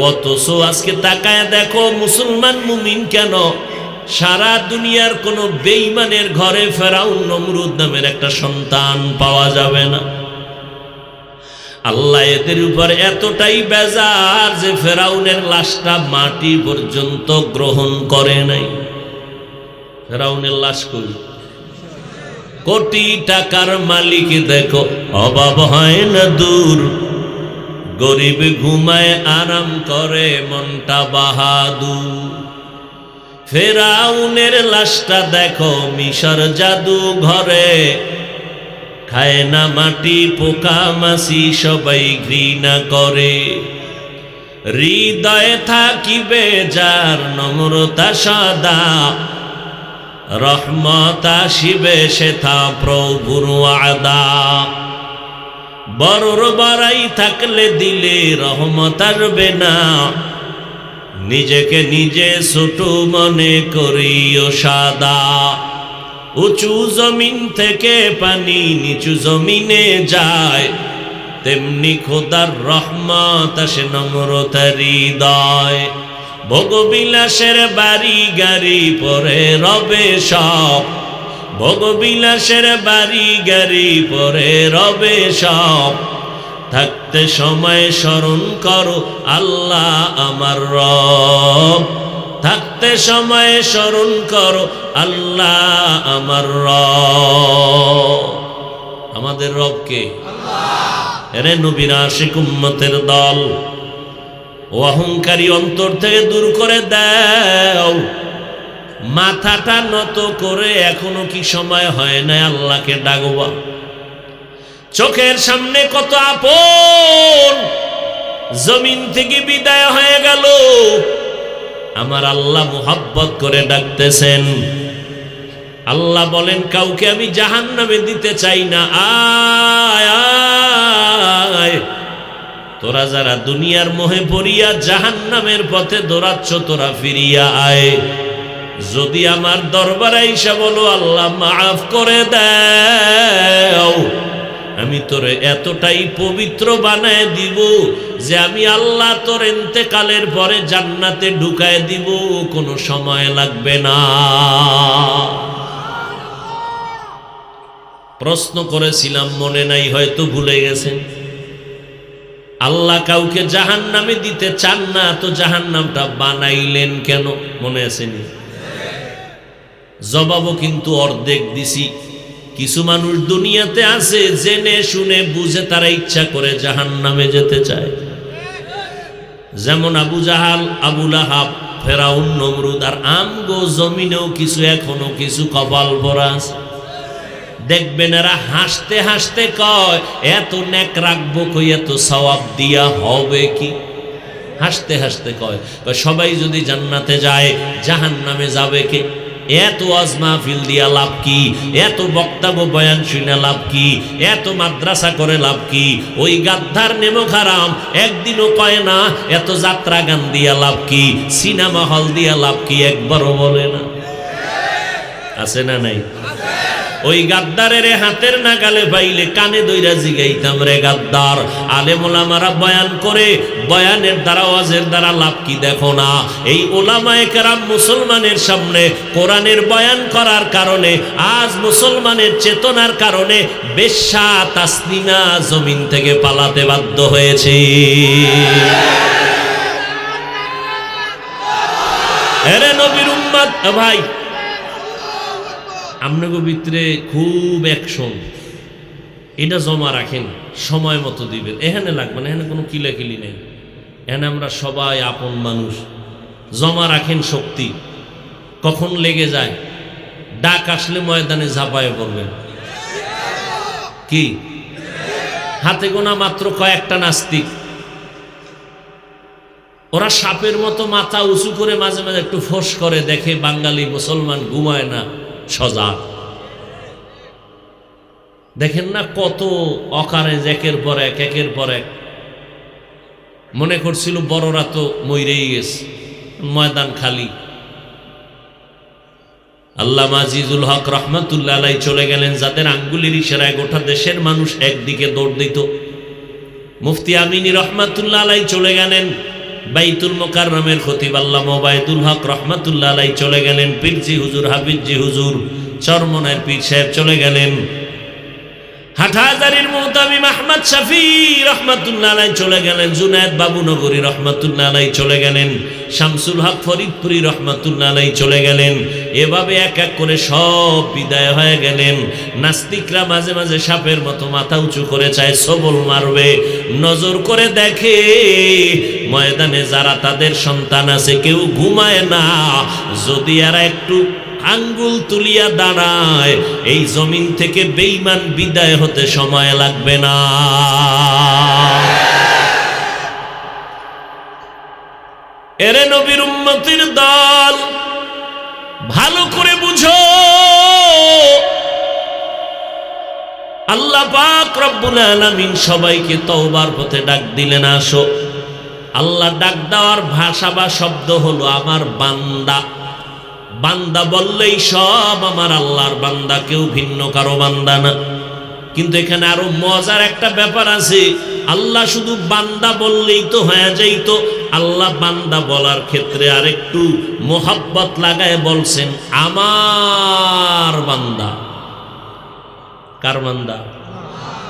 অথচ আজকে তাকায় দেখো, মুসলমান মুমিন কেন, সারা দুনিয়ার কোন বেঈমানের ঘরে ফেরাউন নমরুদ নামের একটা সন্তান পাওয়া যাবে না। আল্লাহ এদের উপর এতটাই বেজার যে ফেরাউনের লাশটা মাটি পর্যন্ত গ্রহণ করে নাই। ফেরাউনের লাশ কই? কোটি টাকার মালিক দেখো, অভাব হয় না দূর, গরিব ঘুমায় আরাম করে মনটা বাহাদুর। ফেরাউনের লাশটা দেখো মিশর জাদু ঘরে, খায় না মাটি পোকা মাছি সবাই ঘৃণা করে। হৃদয়ে থাকিবে যার নম্রতা সদা, রহমত আসিবে সেথা প্রভুর ওয়াদা। বড়র বড়াই থাকলে দিলে রহমত আসবে না, নিজেকে নিজে ছোট মনে করিও সাদা। উঁচু জমিন থেকে পানি নিচু জমিনে যায়, তেমনি খোদার রহমত আসে নম্রতার হৃদয়। ভোগবিলাসের বাড়ি গাড়ি পরে রবে সব, ভোগবিলাসের বাড়ি গাড়ি পরে রবে সব। থাকতে সময় স্মরণ করো আল্লাহ আমার রব, থাকতে সময় স্মরণ করো আল্লাহ আমার রব। আমাদের রব কে? এরে নবীর আশিক উম্মতের দল, ও অহংকারী অন্তর থেকে দূর করে দাও। মাথাটা নত করে এখনো কি সময় হয় না আল্লাহকে ডাকবা? চোখের সামনে কত আপন জমিন থেকে বিদায় হয়ে গেল, আমার আল্লাহ মুহাব্বত করে ডাকতেছেন। আল্লাহ বলেন কাউকে আমি জাহান্নামে দিতে চাই না, আয় আয়। তোরা যারা দুনিয়ার মোহে পড়িয়া জাহান্নামের পথে দৌড়াচ্ছ, তোরা ফিরিয়া আয়। যদি আমার দরবারে আইসা বলো আল্লাহ মাফ করে দাও, আমি তোরে এতটাই পবিত্র বানায় দিব যে আমি আল্লাহ তোর ইন্তেকালের পরে জান্নাতে ঢুকায় দিব, কোনো সময় লাগবে না। প্রশ্ন করেছিলাম, মনে নাই, হয়তো ভুলে গেছেন। আল্লাহ কাউকে জাহান্নামে দিতে চান না, তো জাহান্নামটা বানাইলেন কেন? মনে আসেনি? জবাবও কিন্তু অর্ধেক দিছি। কিছু মানুষ দুনিয়াতে আছে জেনে শুনে বুঝে তারা ইচ্ছা করে জাহান্নামে যেতে চায়। যেমন আবু জাহাল, আবু লাহাব, ফেরাউন, নমরুদ। আর আমগো জমিনেও কিছু এখনো কিছু কপাল ভরা আছে। দেখবেন এরা হাসতে হাসতে কয় এত নেক রাখবো কই, এত সওয়াব দিয়া হবে কি? হাসতে হাসতে কয় সবাই যদি জান্নাতে যায় জাহান্নামে যাবে কে? এত ওয়াজ মাহফিল দিয়া লাভ কি? এত বক্তব্য বয়ান শুনে লাভ কি? এত মাদ্রাসা করে লাভ কি? ওই গাদ্দার নেমক হারাম একদিনও কয় না এত যাত্রা গান দিয়া লাভ কি? সিনেমা হল দিয়া লাভ কি? একবারও বলে না। আছে না নাই? ওই গাদ্দারের হাতের নাগালে পাইলে কানে দইরা জিগাইতাম, রে গাদ্দার, আলেম ওলামারা বয়ান করে, বয়ানের দ্বারা ওয়াজের দ্বারা লাভ কি দেখো না? এই ওলামায়ে কেরাম মুসলমানের সামনে কোরআনের বয়ান করার কারণে আজ মুসলমানের চেতনার কারণে বেশ্যা তাসলিমা জমিন থেকে পালাতে বাধ্য হয়েছে। এরে নবীর উম্মত ভাই, আপনাকে ভিতরে খুব অ্যাকশন, এটা জমা রাখেন, সময় মতো দিবেন। এখানে লাগবে না, এখানে কোনো কিলাকিলি নেই। এখানে আমরা সবাই আপন মানুষ। জমা রাখেন শক্তি, কখন লেগে যায় ডাক আসলে ময়দানে ঝাঁপায়ে পড়বেন। কি হাতে গোনা মাত্র কয়েকটা নাস্তিক, ওরা সাপের মতো মাথা উঁচু করে মাঝে মাঝে একটু ফোঁস করে, দেখে বাঙালি মুসলমান ঘুমায় না, সজাগ। দেখেন না কত অকারে একের পর এক, একের পর এক। মনে করছিল বড়রা তো মইরেই গেছে, ময়দান খালি। আল্লামা আজিজুল হক রহমাতুল্লাহ আলাইহি চলে গেলেন, যাদের আঙ্গুলের ইশারায় গোটা দেশের মানুষ একদিকে দৌড় দিত। মুফতি আমিনী রহমাতুল্লাহ আলাইহি চলে গেলেন। বাইতুল মুকাররমের খতিব আল্লামা ওবায়দুল হক রহমাতুল্লাহ আলাইহি চলে গেলেন। পীরজি হুজুর, হাফিজজি হুজুর, চরমনার পীর সাহেব চলে গেলেন। হাটহাজারীর মুহতামিম আহমদ শফি রহমাতুল্লাহ আলাইহি চলে গেলেন। জুনায়েদ বাবুনগরী রহমাতুল্লাহ আলাইহি চলে গেলেন। শামসুল হক ফরিদপুরি রহমাতুল্লাহ আলাইহি চলে গেলেন। এভাবে এক এক করে সব বিদায় হয়ে গেলেন। নাস্তিকরা মাঝে মাঝে সাপের মতো মাথা উঁচু করে চায় সবল মারবে, নজর করে দেখে ময়দানে যারা তাদের সন্তান আছে কেউ ঘুমায় না, যদি এরা একটু আঙ্গুল তুলিয়া দাঁড়ায় এই জমিন থেকে বেঈমান বিদায় হতে সময় লাগবে না। এরে নবীর উম্মতের দল, ভালো করে বুঝো, আল্লাহ পাক রব্বুল আলামিন সবাইকে তওবার পথে ডাক দিলেন, আসো। আল্লাহ ডাক দেওয়ার ভাষা বা শব্দ হলো আমার বান্দা। বান্দা বললেই সব আমার আল্লাহর বান্দা, কেউ ভিন্ন কারো বান্দা না। কিন্তু এখানে আরো মজার একটা ব্যাপার আছে, আল্লাহ শুধু বান্দা বললেই তো হয়ে যাইতো, আল্লাহ বান্দা বলার ক্ষেত্রে আরেকটু মোহাব্বত লাগায় বলছেন আমার বান্দা। কার বান্দা?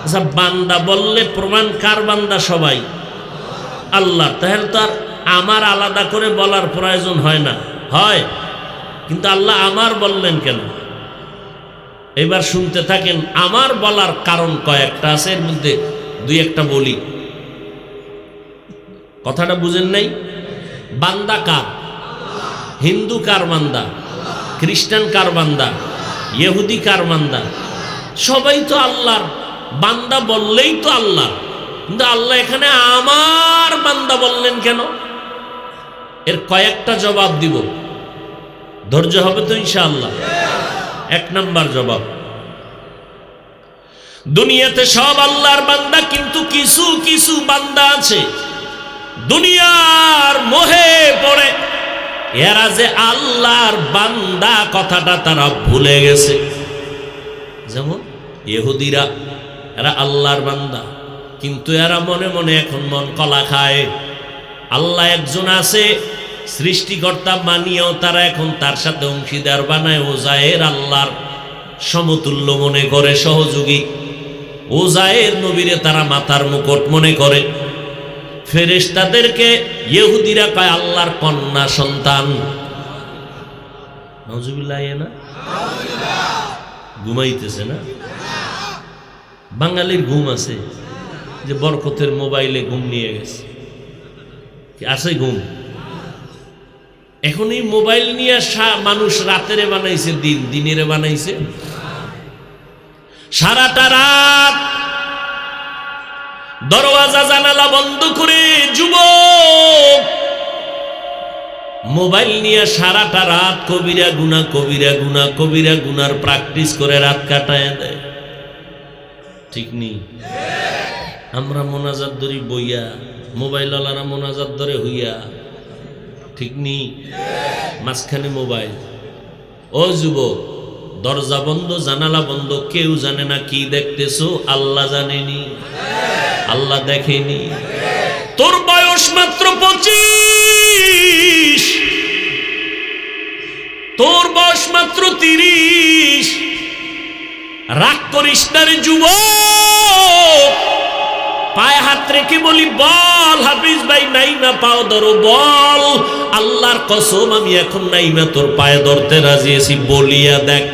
আচ্ছা, বান্দা বললে প্রমাণ কার বান্দা? সবাই আল্লাহ। তাহলে তো আর আমার আলাদা করে বলার প্রয়োজন হয় না, হয়? কিন্তু আল্লাহ আমার বললেন কেন? এবার শুনতে থাকেন। আমার বলার কারণ কয়েকটা আছে, এর মধ্যে দুই একটা বলি। কথাটা বুঝেন নাই? বান্দা কার? হিন্দু কার বান্দা? খ্রিস্টান কার বান্দা? ইহুদি কার বান্দা? সবাই তো আল্লাহর বান্দা, বললেই তো আল্লাহ। কিন্তু আল্লাহ এখানে আমার বান্দা বললেন কেন? এর কয়েকটা জবাব দিব, ধৈর্য হবে তো ইনশাআল্লাহ। এক নাম্বার জবাব, দুনিয়াতে সব আল্লাহর বান্দা, কিন্তু কিছু কিছু বান্দা আছে দুনিয়ার মোহে পড়ে এরা যে আল্লাহর বান্দা কথাটা তারা ভুলে গেছে। যেমন ইহুদিরা, এরা আল্লাহর বান্দা, কিন্তু এরা মনে মনে এখন মন কলা খায়। আল্লাহ একজন আছে সৃষ্টিকর্তা মানিয়েও তারা এখন তার সাথে অংশীদার বানায়, ওজায়ের আল্লাহর সমতুল্য মনে করে, সহযোগী। ওজায়ের নবীরে তারা মাথার মুকুট মনে করে। ফেরেশতাদেরকে ইহুদিরা কয় আল্লাহর কন্যা সন্তান। নাউজুবিল্লাহ। না ঘুমাইতেছে না? বাঙালির ঘুম আছে যে বরকতের মোবাইলে ঘুম নিয়ে গেছে, আছে ঘুম? এখন এই মোবাইল নিয়ে মানুষ রাতেরে বানাইছে দিন, দিনেরে বানাইছে সারাটা রাত দরওয়াজা জানালা বন্ধ করে যুবক মোবাইল নিয়ে সারাটা রাত কবিরা গুনাহ কবিরা গুনাহ কবিরা গুনার প্র্যাকটিস করে রাত কাটায় দেয়। ঠিক নেই? আমরা মোনাজাত ধরি বইয়া, মোবাইলওয়ালারা মোনাজাত ধরে হইয়া। ঠিক নেই? মাঝখানে মোবাইল। ও যুবক, দরজা বন্ধ, জানালা বন্ধ, কেউ জানে না কি দেখতেছো, আল্লাহ জানেনি, আল্লাহ দেখেনি। তোর বয়স মাত্র 25, তোর বয়স মাত্র 30। রাগ করিস না রে যুবক, পায়ে হাত রেখে বলি বল, হাফিজ ভাই নাইমা পাও ধরো, বল আল্লাহর কসম আমি এখন নাইমা তোর পায়ে ধরতে রাজি আছি, বলিয়া দেখ।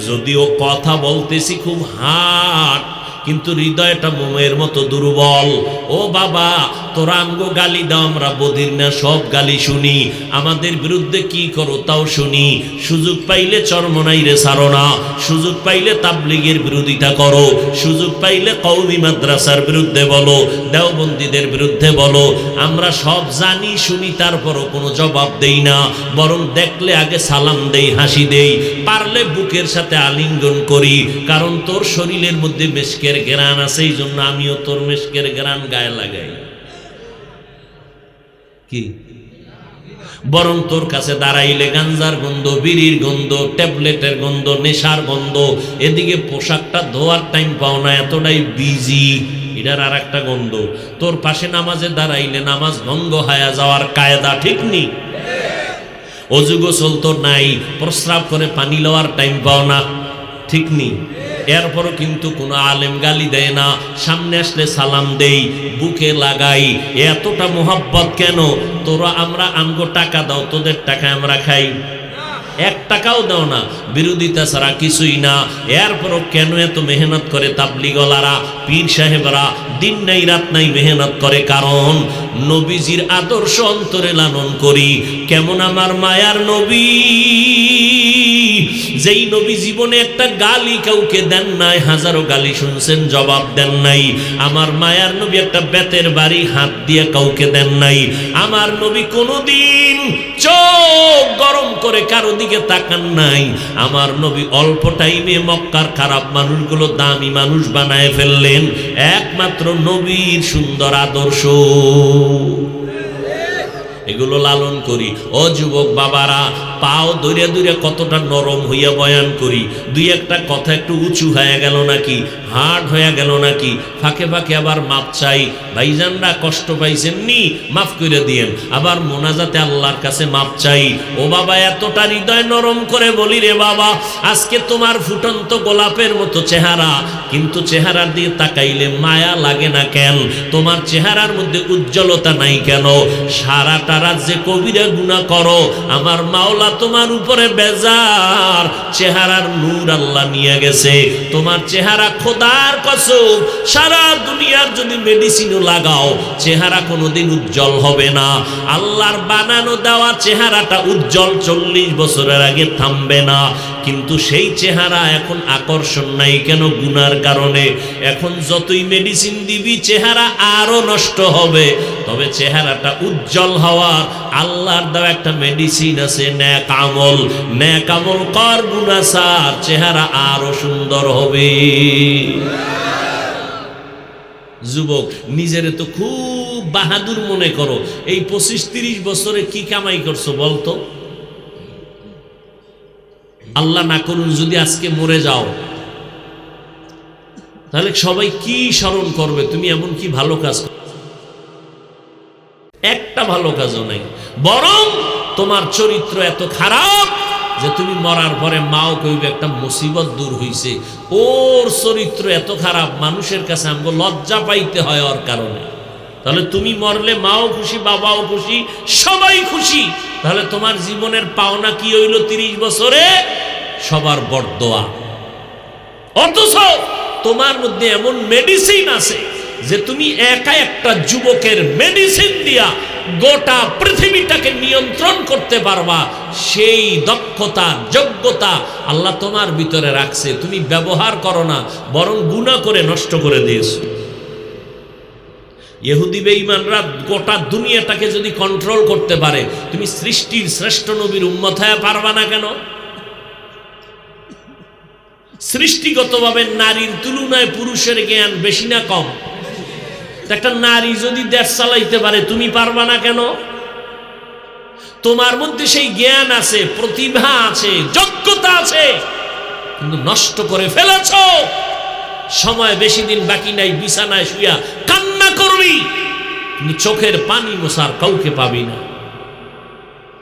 যদিও কথা বলতেছি খুব হাট, কিন্তু হৃদয়টা মোমের মতো দুর্বল। ও বাবা, তোরা আমগো গালি দাও, আমরা বধির না, সব গালি শুনি। আমাদের বিরুদ্ধে কি করো তাও শুনি। সুযোগ পাইলে চরমনাইরে ছাড়ো না, সুযোগ পাইলে তাবলীগের বিরোধিতা করো, সুযোগ পাইলে কওমি মাদ্রাসার বিরুদ্ধে বলো, দেওবন্দীদের বিরুদ্ধে বলো। আমরা সব জানি শুনি, তারপরও কোনো জবাব দেই না, বরং দেখলে আগে সালাম দেই, হাসি দেই, পারলে বুকের সাথে আলিঙ্গন করি। কারণ তোর শরীরের মধ্যে মেশকের ঘ্রাণ আছে, এই জন্য আমিও তোর মেশকের ঘ্রাণ গায়ে লাগাই। কি? বরং তোর কাছে দাঁড়াইলে গাঞ্জার গন্ধ, বিড়ির গন্ধ, ট্যাবলেটের গন্ধ, নেশার গন্ধ, এদিকে পোশাকটা ধোয়ার টাইম পাও না, এতটাই বিজি, এটার আর একটা গন্ধ। তোর পাশে নামাজে দাঁড়াইলে নামাজ ভঙ্গ হয়ে যাওয়ার কায়দা ঠিক নেই। অজু গোসল তো নাই, প্রস্রাব করে পানি লওয়ার টাইম পাও না, ঠিক নেই। এরপরও কিন্তু কোনো আলেম গালি দেয় না, সামনে আসলে সালাম দেই, বুকে লাগাই। এতটা মোহাব্বত কেন? তোরা আমরা আমগো টাকা দাও, তোদের টাকা আমরা খাই। এক টাকাও দাও না, বিরোধিতা ছাড়া কিছুই না। এরপরও কেন এত মেহনত করে তাবলিগলারা, পীর সাহেবরা দিন নাই রাত নাই মেহনত করে? কারণ নবীজির আদর্শ অন্তরে লালন করি। কেমন আমার মায়ার নবী, যেই নবী জীবনে একটা গালি কাউকে দেন নাই, হাজারো গালি শুনছেন জবাব দেন নাই। আমার মায়ার নবী একটা বেতের বাড়ি হাত দিয়ে কাউকে দেন নাই। আমার নবী কোনোদিন চোখ গরম করে কারো দিকে তাকান নাই। আমার নবী অল্প টাইমে মক্কার খারাপ মানুষগুলো দামি মানুষ বানায় ফেললেন একমাত্র নবীর সুন্দর আদর্শ। এগুলো লালন করি। ও যুবক বাবারা, পাও দৌড়ে দৌড়ে কতটা নরম হইয়া বয়ান করি, দুই একটা কথা একটু উঁচু হয়ে গেল নাকি, হার্ড হয়ে গেল নাকি, ফাঁকে ফাঁকে আবার মাপ চাই। ভাইজানরা কষ্ট পাইছেন নি, মাফ করে দিয়েন। আবার মোনাজাতে আল্লাহর কাছে মাপ চাই। ও বাবা, এতটা হৃদয় নরম করে বলি রে বাবা, আজকে তোমার ফুটন্ত গোলাপের মতো চেহারা, কিন্তু চেহারার দিয়ে তাকাইলে মায়া লাগে না কেন? তোমার চেহারার মধ্যে উজ্জ্বলতা নাই কেন? সারাটা রাত যে কবিরা গুনাহ করো, আমার মাওলা তোমার উপরে বেজার, চেহারার নূর আল্লাহ নিয়ে গেছে। তোমার চেহারা খোদার কসম, সারা দুনিয়ার যদি মেডিসিনও লাগাও, চেহারা কোনোদিন উজ্জ্বল হবে না। আল্লাহর বানানো দেওয়া চেহারাটা উজ্জ্বল 40 বছরের আগে থামবে না। কিন্তু সেই চেহারা এখন আকর্ষণ নাই কেন? গুনার কারণে। এখন যতই মেডিসিন দিবি চেহারা আরো নষ্ট হবে। তবে চেহারাটা উজ্জ্বল হওয়ার আল্লাহর দেওয়া একটা মেডিসিন আছে, নেক আমল। নেক আমল কর, গুনাহ ছাড়, চেহারা আরো সুন্দর হবে। যুবক, নিজেরে তো খুব বাহাদুর মনে করো। এই 25-30 বছরে কি কামাই করছো বলতো? আল্লাহ না করুন যদি আজকে মরে যাও, তাহলে সবাই কি স্মরণ করবে? তুমি এমন কি ভালো কাজ, একটা ভালো কাজও নাই। বরং তোমার চরিত্র এত খারাপ যে তুমি মরার পরে মাও কইবে একটা মুসিবত দূর হইছে। ওর চরিত্র এত খারাপ, মানুষের কাছে আমাকে লজ্জা পাইতে হয় ওর কারণে। তাহলে তুমি মরলে মাও খুশি, বাবাও খুশি, সবাই খুশি। তাহলে তোমার জীবনের পাওনা কি হইল 30 বছরে? সবার বরদোয়া। অথচ তোমার মধ্যে এমন মেডিসিন আছে যে তুমি একা একটা যুবকের মেডিসিন দিয়া গোটা পৃথিবীটাকে নিয়ন্ত্রণ করতে পারবা। সেই দক্ষতা, যোগ্যতা আল্লাহ তোমার ভিতরে রাখছে, তুমি ব্যবহার করো না, বরং গুনাহ করে নষ্ট করে দিয়েছো। ইহুদি বেঈমানরা গোটা দুনিয়াটাকে যদি কন্ট্রোল করতে পারে, তুমি সৃষ্টির শ্রেষ্ঠ নবীর উম্মত হয়ে পারবা না কেন? সৃষ্টিগতভাবে নারীর তুলনায় পুরুষের জ্ঞান বেশি না কম? একটা নারী যদি দেশ চালাইতে পারে, তুমি পারবা না কেন? তোমার মধ্যে সেই জ্ঞান আছে, প্রতিভা আছে, যোগ্যতা আছে, কিন্তু নষ্ট করে ফেলেছ। সময় বেশি দিন বাকি নাই, বিছানায় শুয়া কান্না করবি, কিন্তু চোখের পানি মোছার কাউকে পাবি না,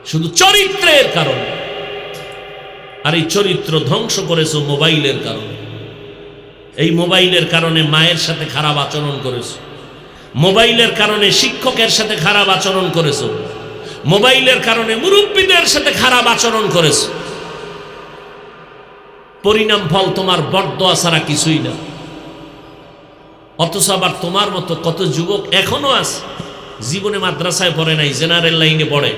শুধু চরিত্রের কারণে। আর এই চরিত্র ধ্বংস করেছো মোবাইলের কারণে। এই মোবাইলের কারণে মায়ের সাথে খারাপ আচরণ করেছো, মোবাইলের কারণে শিক্ষকের সাথে খারাপ আচরণ করেছো, মোবাইলের কারণে মুরব্বীদের সাথে খারাপ আচরণ করেছো। পরিণাম ফল তোমার বরদোয়া ছাড়া কিছুই না। অথচ আবার তোমার মতো কত যুবক এখনো আছে, জীবনে মাদ্রাসায় পড়ে নাই, জেনারেল লাইনে পড়ে।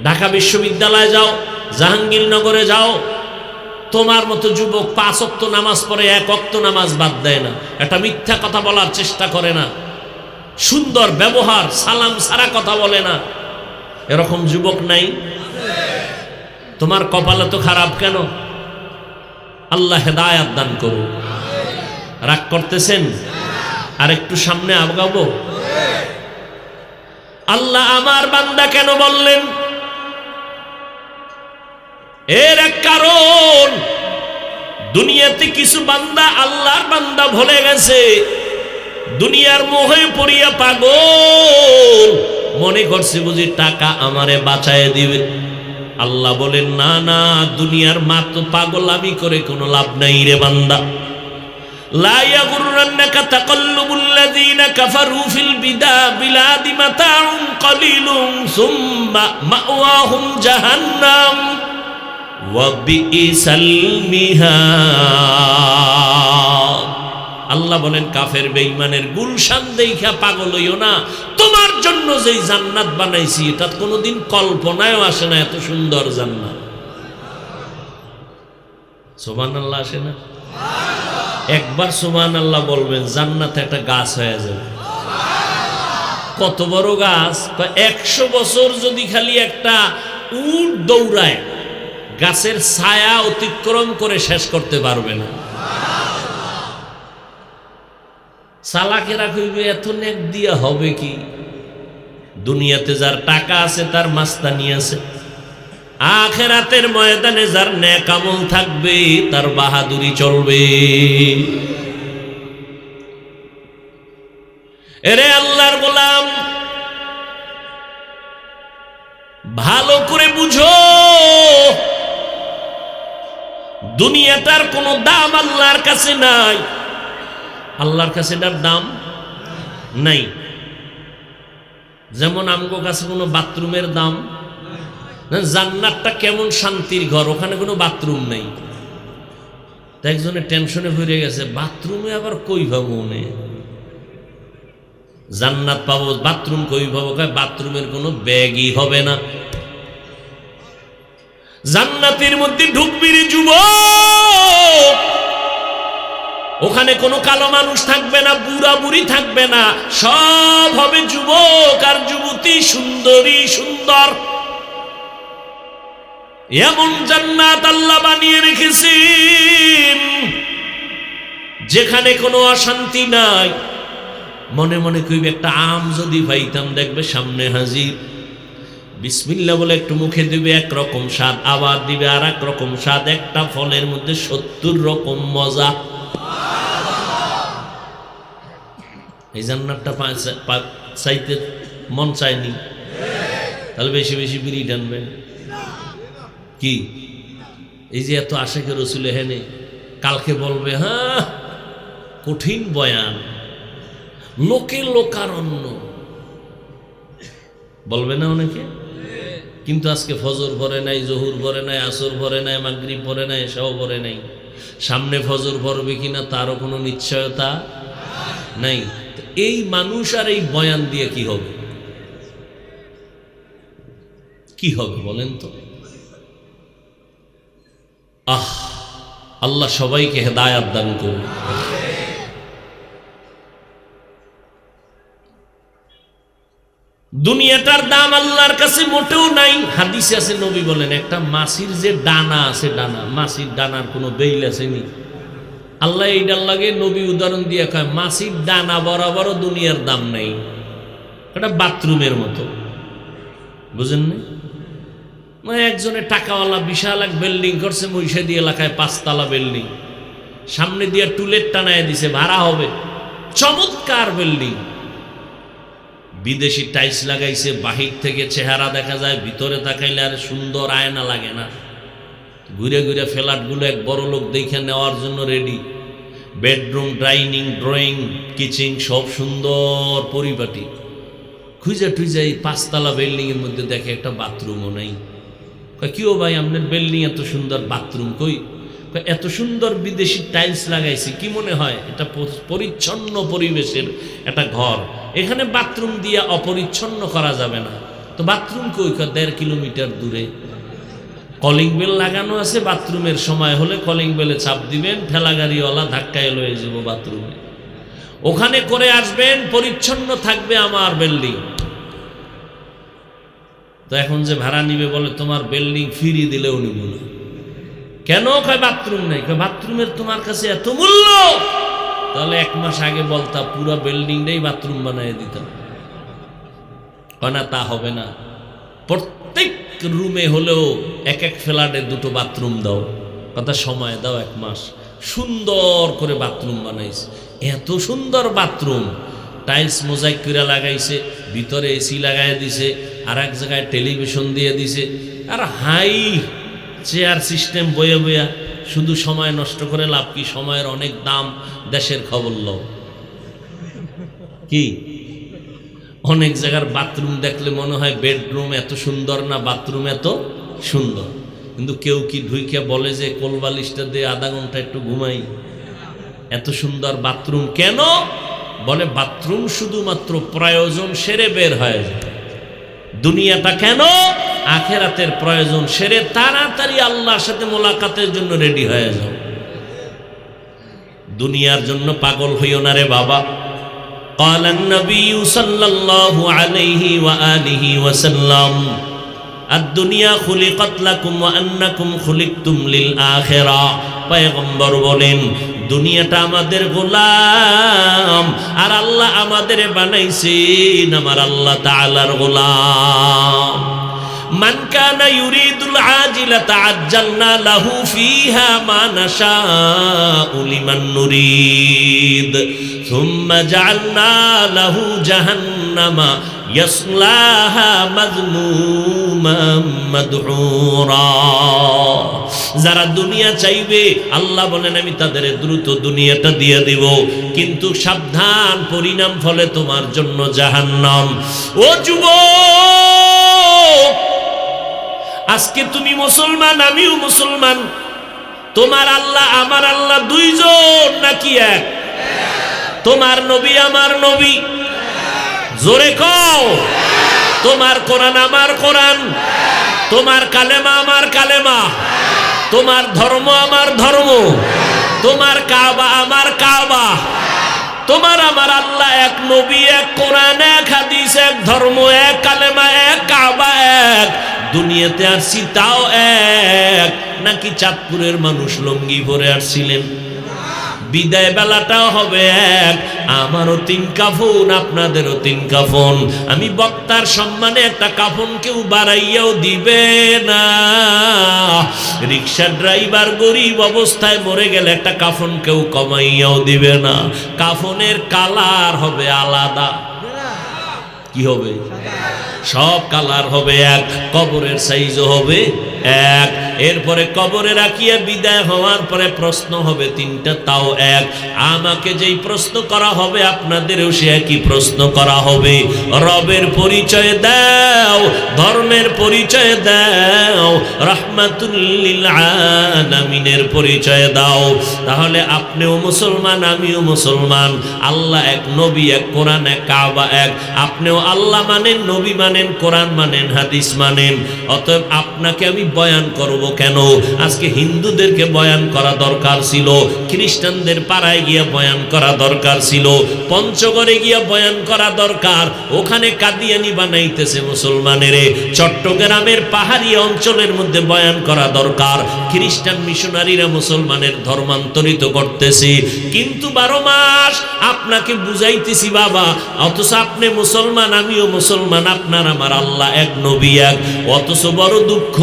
ঢাকা বিশ্ববিদ্যালয়ে যাও, জাহাঙ্গীরনগরে যাও, তোমার মতো যুবক 5 ওয়াক্ত নামাজ পড়ে, 1 ওয়াক্ত নামাজ বাদ দেয় না, একটা মিথ্যা কথা বলার চেষ্টা করে না, সুন্দর ব্যবহার, সালাম সারা কথা বলে না। এরকম যুবক নাই? তোমার কপালে তো খারাপ কেন? আল্লাহ হেদায়াত দান করুন। রাগ করতেছেন? আর একটু সামনে আগাবো। আল্লাহ আমার বান্দা কেন বললেন? এর এক কারণ, দুনিয়াতে কিছু বান্দা আল্লাহর বান্দা ভুলে গেছে, দুনিয়ার মোহে পড়িয়া পাগল, মনে করছে বুঝি টাকা আমারে বাঁচায় দিবে। আল্লাহ বলেন না না, দুনিয়ার মাত্র পাগলামি করে কোনো লাভ নাই রে বান্দা। লা ইয়াগুররান্নাকা তাকাল্লুবুল্লাযীনা কাফারু ফিল বিলাদি মাতাউন কলিলুন সুম্মা মাওয়াহুম জাহান্নাম। ওয়া বিইসাল মিহাদ। আল্লাহ বলেন কাফের বেঈমানের গুলশান দেইখা পাগল হইও না, তোমার জন্য যেই জান্নাত বানাইছি এটা কোনোদিন কল্পনায়ও আসে না, এত সুন্দর জান্নাত। সুবহানাল্লাহ আসে না? একবার সুবহানাল্লাহ বলবেন, জান্নাতে একটা গাছ হয়ে যাবে। কত বড় গাছ! 100 বছর যদি খালি একটা উট দৌড়ায়, গাছের ছায়া অতিক্রম করে শেষ করতে পারবে না। চালাকেরা কইবে এত নেক দিয়া হবে কি? দুনিয়াতে যার টাকা আছে তার মাস্তানি আছে, আখিরাতের ময়দানে যার নেক আমল থাকবে তার বাহাদুরি চলবে। এরে আল্লাহর গোলাম, ভালো করে বুঝো, দুনিয়াটার কোনো দাম আল্লাহর কাছে নাই। আল্লাহর কাছে এটার দাম নাই। যেমন আমগো কাছে কোনো বাথরুমের দাম না। জান্নাতটা কেমন শান্তির ঘর, ওখানে কোনো বাথরুম নেই। তাই একজনের টেনশনে ভরে গেছে, বাথরুমে আবার কই পাবো? জান্নাত পাবো, বাথরুম কই পাবো? বাথরুমের কোনো ব্যাগই হবে না। জান্নাতের মধ্যে ঢুকবি রে যুবক, ওখানে কোনো কালো মানুষ থাকবে না, বুড়া বুড়ি থাকবে না, সব হবে যুবক আর যুবতী, সুন্দরী সুন্দর। এমন জান্নাত আল্লাহ বানিয়ে রেখেছেন যেখানে কোনো অশান্তি নাই। মনে মনে কইবে একটা আম যদি পাইতাম, দেখবে সামনে হাজির, বিসমিল্লাহ বলে একটু মুখে দিবে, একরকম স্বাদ, আবার দিবে আর এক রকম স্বাদ। একটা ফলের মধ্যে 70 রকম মজা। এই জান্নাতটা চাইতে মন চায়নি? তাহলে বেশি বেশি বিড়ি টানবেন। কি এই যে এত আশেকে রসুল হেনে, কালকে বলবে হ্যাঁ কঠিন বয়ান, লোকে লোকারণ্য বলবে না অনেকে। কিন্তু আজকে ফজর পড়ে নাই, জহুর পড়ে নাই, আসর পড়ে নাই, মাগরিব পড়ে নাই, এশাও পড়ে নাই। সামনে ফজর পড়বে কিনা তারও কোনো নিশ্চয়তা নাই। এই মানুষ আর এই বয়ান দিয়ে কি হবে? কি হবে বলেন তো? আল্লাহ সবাইকে হেদায়াত দান করুন। দুনিয়াটার দাম আল্লাহর কাছে মোটেও নাই। হাদিসে আছে, নবী বলেন একটা মাছির যে ডানা আছে, ডানা, মাছির ডানার কোনো বেইল আসেনি। আল্লাহ এইটার লাগে নবী উদাহরণ দিয়ে কয়, মাছির ডানা বরাবরও দুনিয়ার দাম নেই। এটা বাথরুমের মতো, বুঝেন না? একজনের টাকাওয়ালা বিশাল এক বিল্ডিং করছে মহিষাদী এলাকায়, 5 তলা বিল্ডিং, সামনে দিয়ে টুলেট টানায় দিছে, ভাড়া হবে, চমৎকার বিল্ডিং, বিদেশি টাইলস লাগাইছে, বাহির থেকে চেহারা দেখা যায়, ভিতরে তাকাইলে আর সুন্দর আয়না লাগে না। ঘুরে ঘুরে ফ্ল্যাটগুলো এক বড় লোক দেখে নেওয়ার জন্য ready. Bedroom, dining, drawing, kitchen সব সুন্দর পরিপাটি। খুঁজে টুজে এই 5 তলা বিল্ডিং এর মধ্যে দেখে একটা বাথরুমও নাই। কিও ভাই আপনার বিল্ডিং এত সুন্দর, বাথরুম কই? এত সুন্দর বিদেশি টাইলস লাগাইছি, কি মনে হয় এটা পরিচ্ছন্ন পরিবেশের একটা ঘর, এখানে বাথরুম দিয়ে অপরিচ্ছন্ন করা যাবে না। তো বাথরুম কই? 1.5 কিলোমিটার দূরে। কলিং বেল লাগানো আছে, বাথরুমের সময় হলে কলিং বেলে চাপ দিবেন, ঠেলা গাড়িওয়ালা ধাক্কায় লয়ে যাব বাথরুমে, ওখানে করে আসবেন, পরিচ্ছন্ন থাকবে আমার বিল্ডিং। তো এখন যে ভাড়া নিবে বলে তোমার বিল্ডিং ফিরিয়ে দিলেও নিব না। কেন? কয় বাথরুম নেই। কয় বাথরুমের তোমার কাছে এত মূল্য? তাহলে 1 মাস আগে বলতা, পুরো বিল্ডিংটাই বাথরুম বানিয়ে দিতাম। কয় না, তা হবে না, প্রত্যেক রুমে হলেও এক ফ্ল্যাটে 2টো বাথরুম দাও। কথা সময় দাও 1 মাস, সুন্দর করে বাথরুম বানাইছে। এত সুন্দর বাথরুম, টাইলস মোজাইক করে লাগাইছে, ভিতরে এসি লাগাই দিছে, আর এক জায়গায় টেলিভিশন দিয়ে দিছে, আর হাই চেয়ার সিস্টেম বয়ে বইয়া। শুধু সময় নষ্ট করে লাভ কি? সময়ের অনেক দাম। দেশের খবর লও কি? অনেক জায়গার বাথরুম দেখলে মনে হয় বেডরুম এত সুন্দর না, বাথরুম এত সুন্দর। কিন্তু কেউ কি ঢুইকে বলে যে কোলবালিশটা দিয়ে আধা ঘন্টা একটু ঘুমাই? এত সুন্দর বাথরুম কেন? বলে বাথরুম শুধুমাত্র প্রয়োজন সেরে বের হয়ে যায়। দুনিয়াটা কেন? আখেরাতের প্রয়োজন সেরে তাড়াতাড়ি আল্লাহর সাথে মোলাকাতের জন্য রেডি হয়ে যাও। দুনিয়ার জন্য পাগল হইও না রে বাবা। قال النبي صلى الله عليه وآله وسلم الدنيا خلقت لكم وأنكم خلقتم للآخرة। পয়গম্বর বলেন দুনিয়াটা আমাদের গোলাম আর আল্লাহ আমাদের বানাইছেন আমার আল্লাহ তাআলার গোলাম। মান কানা ইউরিদুল আজিলাতা আজ্জালনা লাহু ফিহা মা নাশাউ লিমান নুরিদ সুম্মা জাআলনা লাহু জাহান্নামা ইয়াসলাহা মাযমুমান মাদহুরা। যারা দুনিয়া চাইবে আল্লাহ বলেন আমি তাদের দ্রুত দুনিয়াটা দিয়ে দিব, কিন্তু সাবধান পরিণাম ফলে তোমার জন্য জাহান্নাম। ও যুবক, আজকে তুমি মুসলমান, আমিও মুসলমান, তোমার আল্লাহ আমার আল্লাহ দুইজন নাকি এক? তোমার নবী আমার নবী, জোরে কও। তোমার কোরআন আমার কোরআন, তোমার কালেমা আমার কালেমা, তোমার ধর্ম আমার ধর্ম, তোমার কাবা আমার কাবা। তোমার আমার আল্লাহ এক, নবী এক, কোরআন এক, হাদিস এক, ধর্ম এক, কালেমা এক, কাবা এক। দুনিয়াতে আসছি তাও এক। নাকি চাঁদপুরের মানুষ লঙ্গি পরে আসছিলেন? বিদায় বেলাটাও হবে এক। আমারও 3 কাফন, আপনাদেরও 3 কাফন। আমি বক্তার সম্মানে একটা কাফন কেউ বাড়াইয়াও দিবে না। রিক্সা ড্রাইভার গরিব অবস্থায় মরে গেলে একটা কাফন কেউ কমাইয়াও দিবে না। কাফনের কালার হবে আলাদা। কি হবে? সব কালার হবে এক। কবরের সাইজও হবে এক। এরপরে কবরে রাখিয়া বিদায় হওয়ার পরে প্রশ্ন হবে 3টা, তাও এক। আমাকে যেই প্রশ্ন করা হবে আপনাদেরও সে একই প্রশ্ন করা হবে। রবের পরিচয় দাও, ধর্মের পরিচয় দাও, রাহমাতুল লিল আলামিনের পরিচয় দাও। তাহলে আপনিও মুসলমান, আমিও মুসলমান। আল্লাহ এক, নবী এক, কোরআন এক, কাবা এক। আপনিও আল্লাহ মানেন, নবী মানেন, কোরআন মানেন, হাদিস মানেন। অতএব আপনাকে আমি বয়ান করব কেন? আজকে হিন্দুদেরকে বয়ান করা দরকার ছিল, খ্রিস্টানদের পাড়ায় গিয়া বয়ান করা দরকার ছিল, পঞ্চগড়ে গিয়া বয়ান করা দরকার। ওখানে কাদিয়ানি বানাইতেছে মুসলমানেরে। চট্টগ্রামের পাহাড়ি অঞ্চলের মধ্যে বয়ান করা দরকার। খ্রিস্টান মিশনারিরা মুসলমানের ধর্মান্তরিত করতেছে। কিন্তু 12 মাস আপনাকে বুঝাইতেছি বাবা, অথচ আপনি মুসলমান, আমিও মুসলমান, আপনার আমার আল্লাহ এক, নবী এক। অথচ বড় দুঃখ,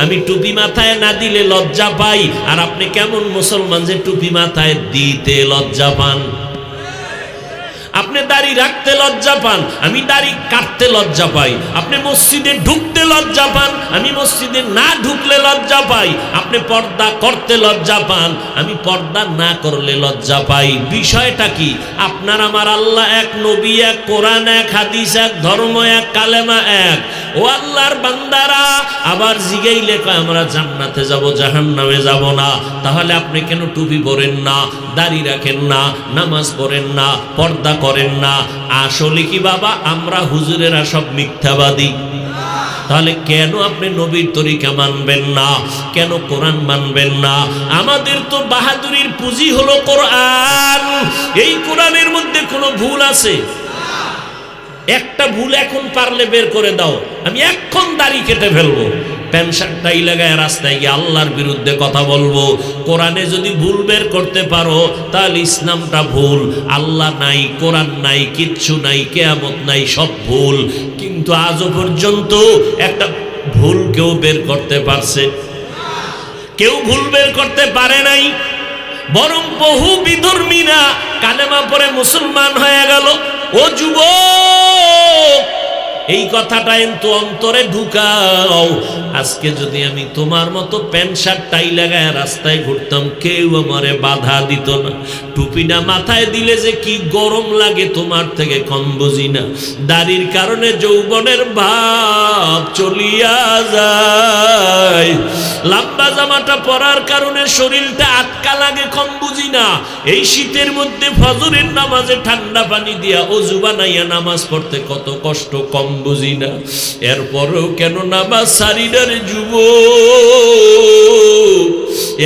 আমি টুপি মাথায় না দিলে লজ্জা পাই। আর আপনি কেমন মুসলমান যে টুপি মাথায় দিতে লজ্জা পান? আপনি দাড়ি রাখতে লজ্জা পান, আমি দাড়ি কাটতে লজ্জা পাই। আপনি মসজিদে ঢুকতে লজ্জা পান, আমি মসজিদে না ঢুকলে লজ্জা পাই। আপনি পর্দা করতে লজ্জা পান, আমি পর্দা না করলে লজ্জা পাই। বিষয়টা কি? আপনার আমার আল্লাহ এক, নবী এক, কোরআন এক, হাদিস এক, ধর্ম এক, কালেমা এক। ও আল্লাহর বান্দারা, আবার জিগাইলে কয় আমরা জান্নাতে যাব, জাহান্নামে যাব না। তাহলে আপনি কেন টুপি পরেন না, দাড়ি রাখেন না, নামাজ পড়েন না, পর্দা করেন না? আসলে কি বাবা আমরা হুজুরেরা সব মিথ্যাবাদী? তাহলে কেন আপনি নবীর তরিকা মানবেন না? কেন কোরআন মানবেন না? আমাদের তো বাহাদুরির পুঁজি হলো কোরআন। এই কোরআনের মধ্যে কোনো ভুল আছে? একটা ভুল এখন পারলে বের করে দাও, আমি এখন দাড়ি কেটে ফেলবো। প্যান্ট শার্টটাই লাগায় রাস্তায় গিয়ে আল্লাহর বিরুদ্ধে কথা বলবো। কোরআনে যদি ভুল বের করতে পারো তাহলে ইসলামটা ভুল। আল্লাহ নাই, কোরআন নাই, কিচ্ছু নাই, কিয়ামত নাই, সব ভুল। কিন্তু আজও পর্যন্ত একটা ভুল কেউ বের করতে পারছে? কেউ ভুল বের করতে পারে নাই। বরং বহু বিধর্মীরা কালেমা পড়ে মুসলমান হয়ে গেল। ও যুবক, এই কথাটা কিন্তু অন্তরে ঢুকাও। আজকে যদি আমি তোমার মতো প্যান্ট শার্ট টাই লাগায় রাস্তায় ঘুরতাম, কেউ আমারে বাধা দিত না। টুপিটা মাথায় দিলে যে কি গরম লাগে তোমার থেকে কম বুঝি না। দাড়ির কারণে যৌবনের ভাব চলিয়া যায়। লম্বা জামাটা পরার কারণে শরীরটা আটকা লাগে কম বুঝি না। এই শীতের মধ্যে ফজরের নামাজে ঠান্ডা পানি দিয়া অজু বানাইয়া নামাজ পড়তে কত কষ্ট কম বুঝি না। এরপরেও কেন নামাজ সারি না রে যুবক?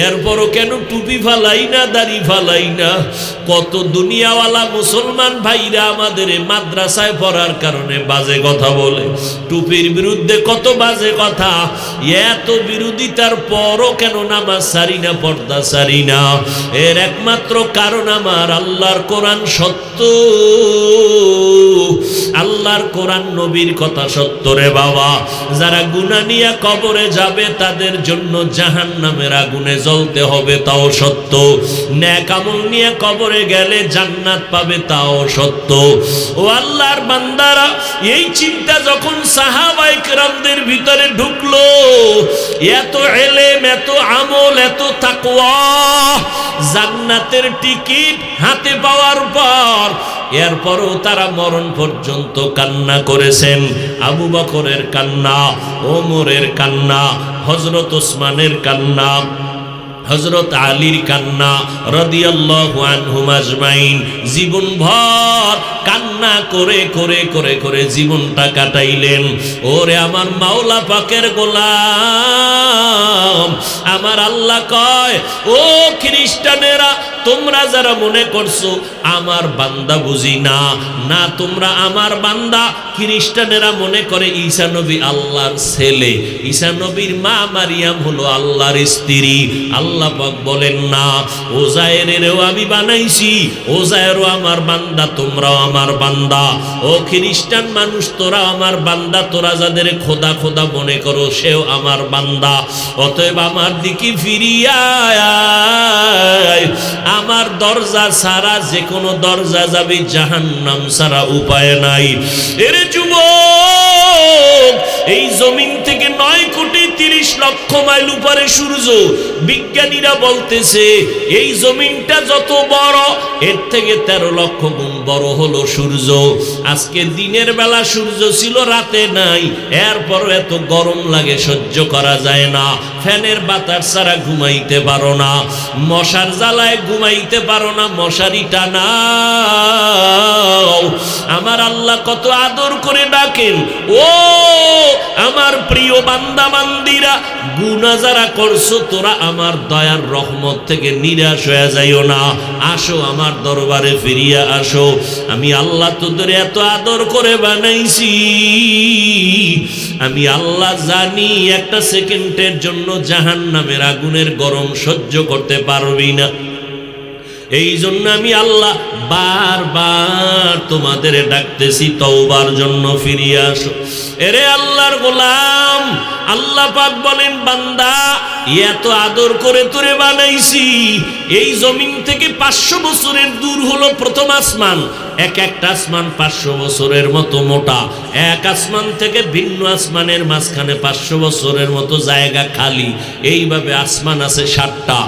এরপরও কেন টুপি ফালাই না, দাড়ি ফালাই না? কত দুনিয়াওয়ালা মুসলমান ভাইরা আমাদের মাদ্রাসায় পড়ার কারণে বাজে কথা বলে, টুপির বিরুদ্ধে কত বাজে কথা। এত বিরোধিতার পরও কেন নামাজ সারি না, পর্দা সারি না? এর একমাত্র কারণ আমার আল্লাহর কোরআন সত্য, আল্লাহর কোরআন নবীর কথা সত্য রে বাবা। যারা গুনাহ নিয়ে কবরে যাবে তাদের জন্য জাহান্নামের আগুনে জ্বলতে হবে, তাও সত্য। নেক আমল নিয়ে কবরে গেলে জান্নাত পাবে, তাও সত্য। ও আল্লাহর বান্দারা, এই চিন্তা যখন সাহাবায়ে কেরামদের ভিতরে ঢুকলো, এত ইলম, এত আমল, এত তাকওয়া, জান্নাতের টিকিট হাতে পাওয়ার পর এরপরও তারা মরণ পর্যন্ত কান্না করেছেন। আবু বকরের কান্না, ওমরের কান্না, হযরত ওসমানের কান্না, হযরত আলীর কান্না রাদিয়াল্লাহু আনহুম আজমাইন। জীবনভর কান্না করে করে করে করে জীবনটা কাটাইলেন। ওরে আমার মাওলা পাকের গোলাম, আমার আল্লাহ কয়, ও খ্রিস্টানেরা, তোমরা যারা মনে করছো আমার বান্দা বুঝি না, না তোমরা আমার বান্দা। খ্রিস্টানেরা মনে করে ঈসা নবী আল্লাহর ছেলে, ঈসা নবীর মা মারিয়াম হলো আল্লাহর স্ত্রী। আল্লাহ পাক বলেন না, ওজায়েরেরও আমি বানাইছি, ওজায়েরও আমার বান্দা, তোমরাও আমার বান্দা। ও খ্রিস্টান মানুষ, তোরা আমার বান্দা, তোরা যাদের খোদা খোদা মনে করো সেও আমার বান্দা। অতএব আমার দিকে ফিরিয়া আয়। আমার দরজা ছাড়া যে কোনো দরজা যাবে জাহান্নাম ছাড়া উপায় নাই। এরে যুবক, এই জমিন থেকে 9,30,00,000 মাইল উপরে সূর্য। বিজ্ঞানীরা বলতেছে এই জমিনটা যত বড়, এর থেকে 13 লক্ষ গুণ বড় হলো সূর্য। আজকে দিনের বেলা সূর্য ছিল, রাতে নাই, এরপর এত গরম লাগে, সহ্য করা যায় না। ফ্যানের বাতাস ছাড়া ঘুমাইতে পারো না, মশার জ্বালায় ঘুমাইতে পারো না, মশারি টানাও। আমার আল্লাহ কত আদর করে ডাকেন, ও আমার প্রিয় বান্দা বান্দিরা, গুনাহ যারা করছো তোরা আমার দয়ার রহমত থেকে নিরাশ হয়ে যাইও না। আসো আমার দরবারে ফিরিয়া আসো। আমি আল্লাহ তোদের এত আদর করে বানাইছি, আমি আল্লাহ জানি একটা সেকেন্ডের জন্য জাহান্নামের আগুনের গরম সহ্য করতে পারবি না। এই জন্য আমি আল্লাহ বারবার তোমাদের ডাকতেছি, তওবার জন্য ফিরিয়ে আসো। এরে আল্লাহর গোলাম, আল্লাহ পাক বলেন, বান্দা এত আদর করে তোরে বানাইছি। এই জমিন থেকে 500 বছরের দূর হলো প্রথম আসমান। এক একটা আসমান 500 বছরের মতো মোটা। এক আসমান থেকে ভিন্ন আসমানের মাঝখানে 500 বছরের মতো জায়গা খালি। এইভাবে আসমান আছে 7টা,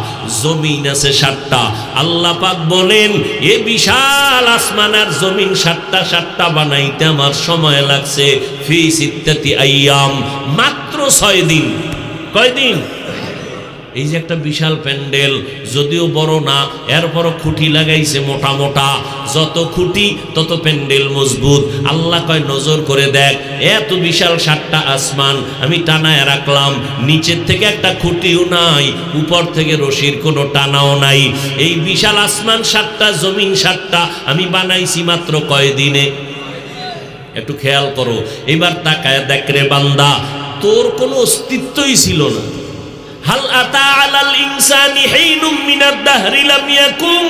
জমিন আছে 7টা। আল্লাহ পাক বলেন, এ বিশাল আসমান আর জমিন 7টা বানাইতে আমার সময় লাগছে ফি সিত্তাতি আইয়াম, মাত্র 6 দিন। কয়দিন? এই যে একটা বিশাল প্যান্ডেল, যদিও বড় না, এরপরও খুঁটি লাগাইছে মোটা মোটা। যত খুঁটি তত প্যান্ডেল মজবুত। আল্লাহ কয়, নজর করে দেখ, এত বিশাল 7টা আসমান আমি টানায় রাখলাম, নিচের থেকে একটা খুঁটিও নাই, উপর থেকে রশির কোনো টানাও নাই। এই বিশাল আসমান 7টা, জমিন 7টা আমি বানাইছি মাত্র কয়দিনে? একটু খেয়াল করো। এবার তাকায় দেখ রে বান্দা, তোর কোনো অস্তিত্বই ছিল না। হাল আতা আলাল ইনসানি হিনুম মিনাদ দাহরি লাম ইয়াকুন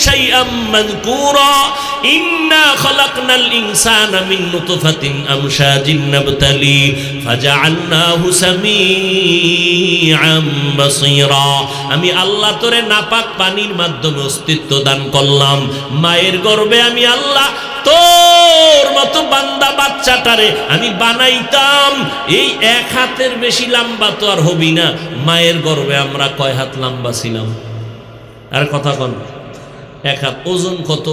শাইআম মাযকুরা ইন্না খালাকনাল ইনসানা মিন নুতফাতিন আমশাজিন নাবতালি ফাজআলনাহু সামিআম বাসীরা। আমি আল্লাহ তোরে নাপাক পানির মাধ্যমে অস্তিত্ব দান করলাম। মায়ের গর্ভে আমি আল্লাহ তোর মতো বান্দা বাচ্চা বাচ্চাটারে আমি বানাইতাম এই 1 হাতের বেশি লম্বা তো আর হবি না। মায়ের গর্ভে আমরা কয় হাত লম্বা ছিলাম? আর কথা কন, 1 হাত। ওজন কত?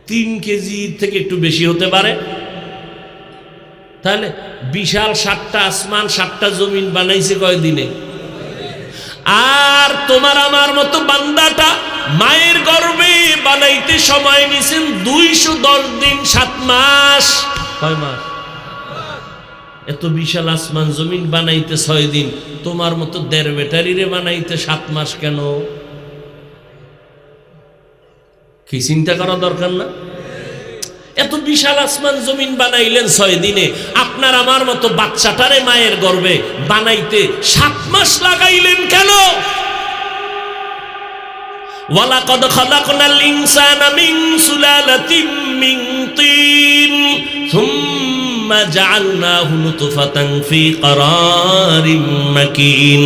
3 কেজি থেকে একটু বেশি হতে পারে। তাহলে বিশাল 7টা আসমান 7টা জমিন বানাইছে কয়দিনে? আর তোমার আমার মতো বান্দাটা মায়ের গর্ভে বানাইতে সময় নিছেন 210 দিন 7 মাস। কয় মাস? এত বিশাল আসমান জমিন বানাইতে 6 দিন, তোমার মতো 1.5 ব্যাটারিরে বানাইতে 7 মাস কেন? কি চিন্তা করা দরকার না? এত বিশাল আসমান জমিন বানাইলেন 6 দিনে, আপনার আমার মতো বাচ্চাটারে মায়ের গর্ভে বানাইতে 7 মাস লাগাইলেন কেন? ওয়ালাকাদ খালাকনাল ইনসানা মিন সুলালাতিন মিন তিন সুম্মা জাআলনাহু নুতফাতান ফি ক্বারারিম মাকিন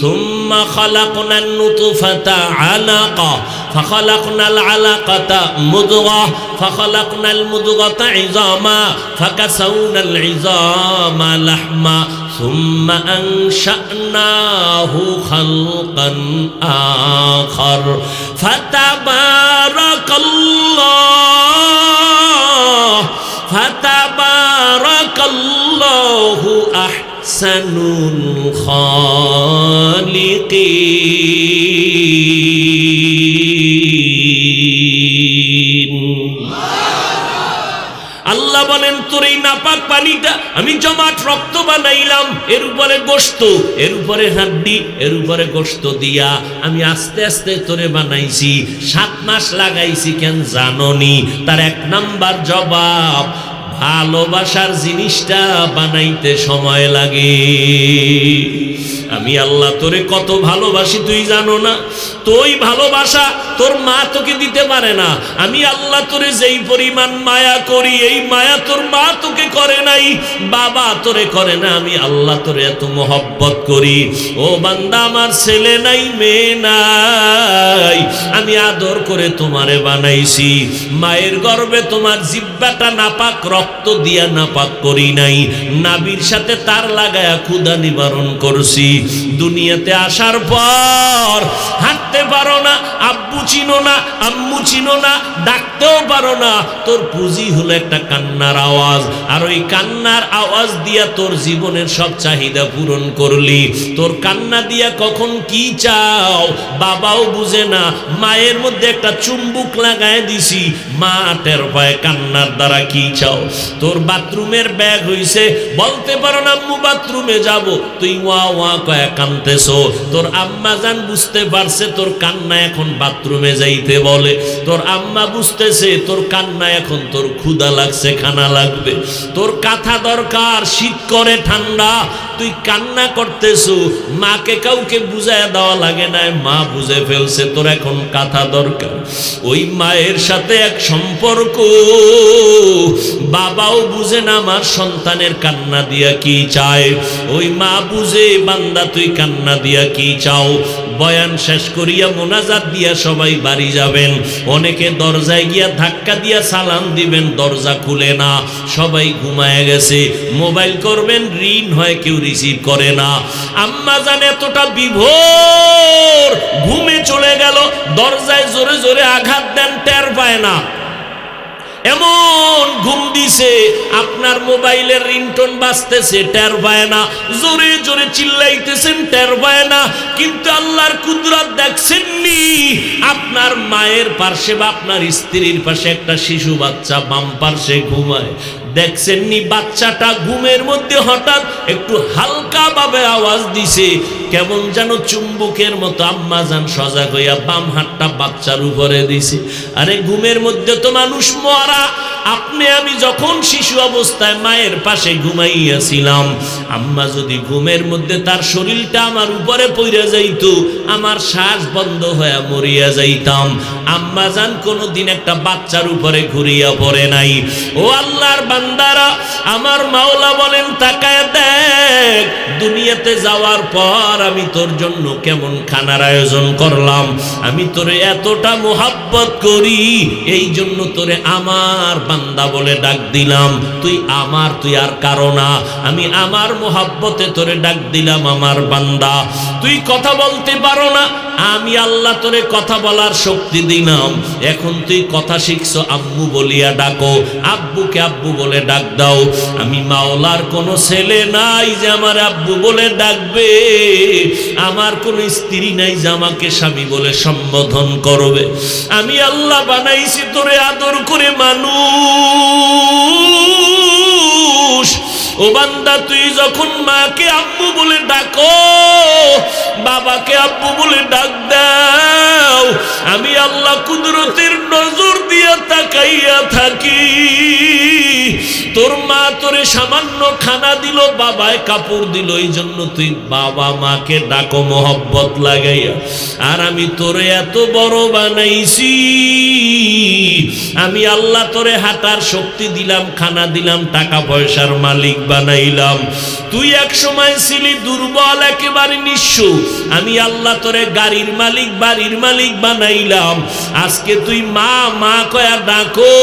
সুম্মা খালাকনান নুতফাতা আলাকা فخلقنا العلقة مضغة فخلقنا المضغة عظاما فكسونا العظام لحما ثم أنشأناه خلقا آخر فتبارك الله أحسن الخالقين। আল্লাহ বলেন তোর এই নাপাক পানিটা আমি জমাট রক্ত বানাইলাম, এর উপরে গোশত, এর উপরে হাড্ডি, এর উপরে গোশত দিয়া আমি আস্তে আস্তে তোরে বানাইছি। 7 মাস লাগাইছি কেন জাননি? তার 1 নাম্বার জবাব, ভালোবাসার জিনিসটা বানাইতে সময় লাগে। আমি আল্লাহ তোরে কত ভালোবাসি তুই জানো না? তুই ভালোবাসা তোর মা তোকে দিতে পারে না। আমি আল্লাহ তোরে যেই পরিমাণ মায়া করি এই মায়া তোর মা তোকে করে নাই, বাবা তোরে করে না। আমি আল্লাহ তোরে এত মহব্বত করি। ও বান্দা, আমার ছেলে নাই মেয়ে নাই, আমি আদর করে তোমারে বানাইছি। মায়ের গর্ভে তোমার জিহ্বাটা নাপাক রক্ত দিয়া নাপাক করি নাই, নাবির সাথে তার লাগায়া ক্ষুধা নিবারণ করছি। দুনিয়াতে আসার পর হাঁটতে পারো না, আব্বু চিনো না, আম্মু চিনো না, ডাকতেও পারো না। তোর পুঁজি হলো একটা কান্নার আওয়াজ, আর ওই কান্নার আওয়াজ দিয়া তোর জীবনের সব চাহিদা পূরণ করলি। তোর কান্না দিয়া কখন কি চাও বাবাও বুঝে না। মায়ের মধ্যে একটা চুম্বুক লাগায় দিছি, মা টের পায় কান্নার দ্বারা কি চাও। তোর বাথরুমের ব্যাগ হইছে, বলতে পারো না আম্মু বাথরুমে যাব, তুই ওয়া ওয়া কয়ে কানতেছো। তোর আম্মা জান বুঝতে পারছে তোর কান্না এখন বাথরুমে যাইতে বলে। তোর আম্মা বুঝতেছে তোর কান্না এখন তোর ক্ষুধা লাগছে, খানা লাগবে। তোর কাঁথা দরকার, শীত করে ঠান্ডা, তুই কান্না করতেছো। মাকে কাউকে বুঝায় দেওয়া লাগে না, মা বুঝে ফেলছে তোর এখন কাঁথা দরকার। ওই মায়ের সাথে এক সম্পর্ক, বাবাও বুঝে না আমার সন্তানের কান্না দিয়া কি চায়। ওই মা বুঝে বান্দা তুই কান্না দিয়া কি চাও। বয়ান শেষ করিয়া মোনাজাত দিয়া সবাই বাড়ি যাবেন। অনেকে দরজায় গিয়া ধাক্কা দিয়া সালাম দিবেন, দরজা খুলে না, সবাই ঘুমায় গেছে। মোবাইল করবেন, ঋণ হয়, কেউ রিসিভ করে না। আম্মা জান এতটা বিভোর, ঘুমে চলে গেল, দরজায় জোরে জোরে আঘাত দেন, টের পায় না। এমন ঘুম দিছে, আপনার মোবাইলের রিংটোন বাজতেছে, টের পায় না। জোরে জোরে চিল্লাইতেছেন, টের পায় না। কিন্তু আল্লাহর কুদরত দেখছেননি, আপনার মায়ের পাশে বা আপনার স্ত্রীর পাশে একটা শিশু বাচ্চা বাম পাশে ঘুমায়। দেখছেননি বাচ্চাটা ঘুমের মধ্যে হঠাৎ একটু হালকা ভাবে আওয়াজ দিছে, কেমন যেন চুম্বকের মতো। আম্মা জান সজাগ হইয়া বাম হাতটা বাচ্চার উপরে দিছে। আরে ঘুমের মধ্যে তো মানুষ মরা। আপনি আমি যখন শিশু অবস্থায় মায়ের পাশে ঘুমাইয়াছিলাম, আম্মা যদি ঘুমের মধ্যে তার শরীরটা আমার উপরে পড়ে যাইত, আমার শ্বাস বন্ধ হয়ে মরিয়া যাইতাম। আম্মা জান কোনোদিন একটা বাচ্চার উপরে ঘুরিয়া পড়ে নাই। ও আল্লাহর বান্দা, বান্দারা, আমার মাওলা বলেন তাকায় দেখ, দুনিয়াতে যাওয়ার পর আমি তোর জন্য কেমন খানার আয়োজন করলাম। আমি তোরে এতটা মোহাব্বত করি, এই জন্য তোরে আমার বান্দা বলে ডাক দিলাম। তুই আমার, তুই আর কারো না। আমি আমার মোহাব্বতে তোরে ডাক দিলাম আমার বান্দা। তুই কথা বলতে পারো না, আমি আল্লাহ তোরে কথা বলার শক্তি দিলাম। এখন তুই কথা শিখছো, আম্মু বলিয়া ডাকো, আব্বুকে আব্বু বলে ডাক দাও। আমি মাওলার কোনো ছেলে নাই যে আমার আব্বু বলে ডাকবে, আমার কোনো স্ত্রী নাই যে আমাকে স্বামী বলে সম্বোধন করবে। আমি আল্লাহ বানাইছি তোরে আদর করে মানুষ। ও বান্দা, তুই যখন মাকে আব্বু বলে ডাকো, বাবাকে আব্বু বলে ডাক দাও, আমি আল্লাহ কুদরতের নজর দিয়া তাকাইয়া থাকি। তোর মা তোরে সামান্য খানা দিল, বাবায় কাপড় দিল, এই জন্য তুই বাবা মাকে ডাকো মোহব্বত লাগাইয়া। আর আমি তোরে এত বড় বানাইছি, আমি আল্লাহ তোরে হাঁটার শক্তি দিলাম, খানা দিলাম, টাকা পয়সার মালিক বানাইলাম। তুই এক সময় ছিলি দুর্বল, একেবারে নিঃস্ব, আমি আল্লাহ তোরে গাড়ির মালিক, বাড়ির মালিক বানাইলাম। আজকে তুই মা মা কয়া ডাকো।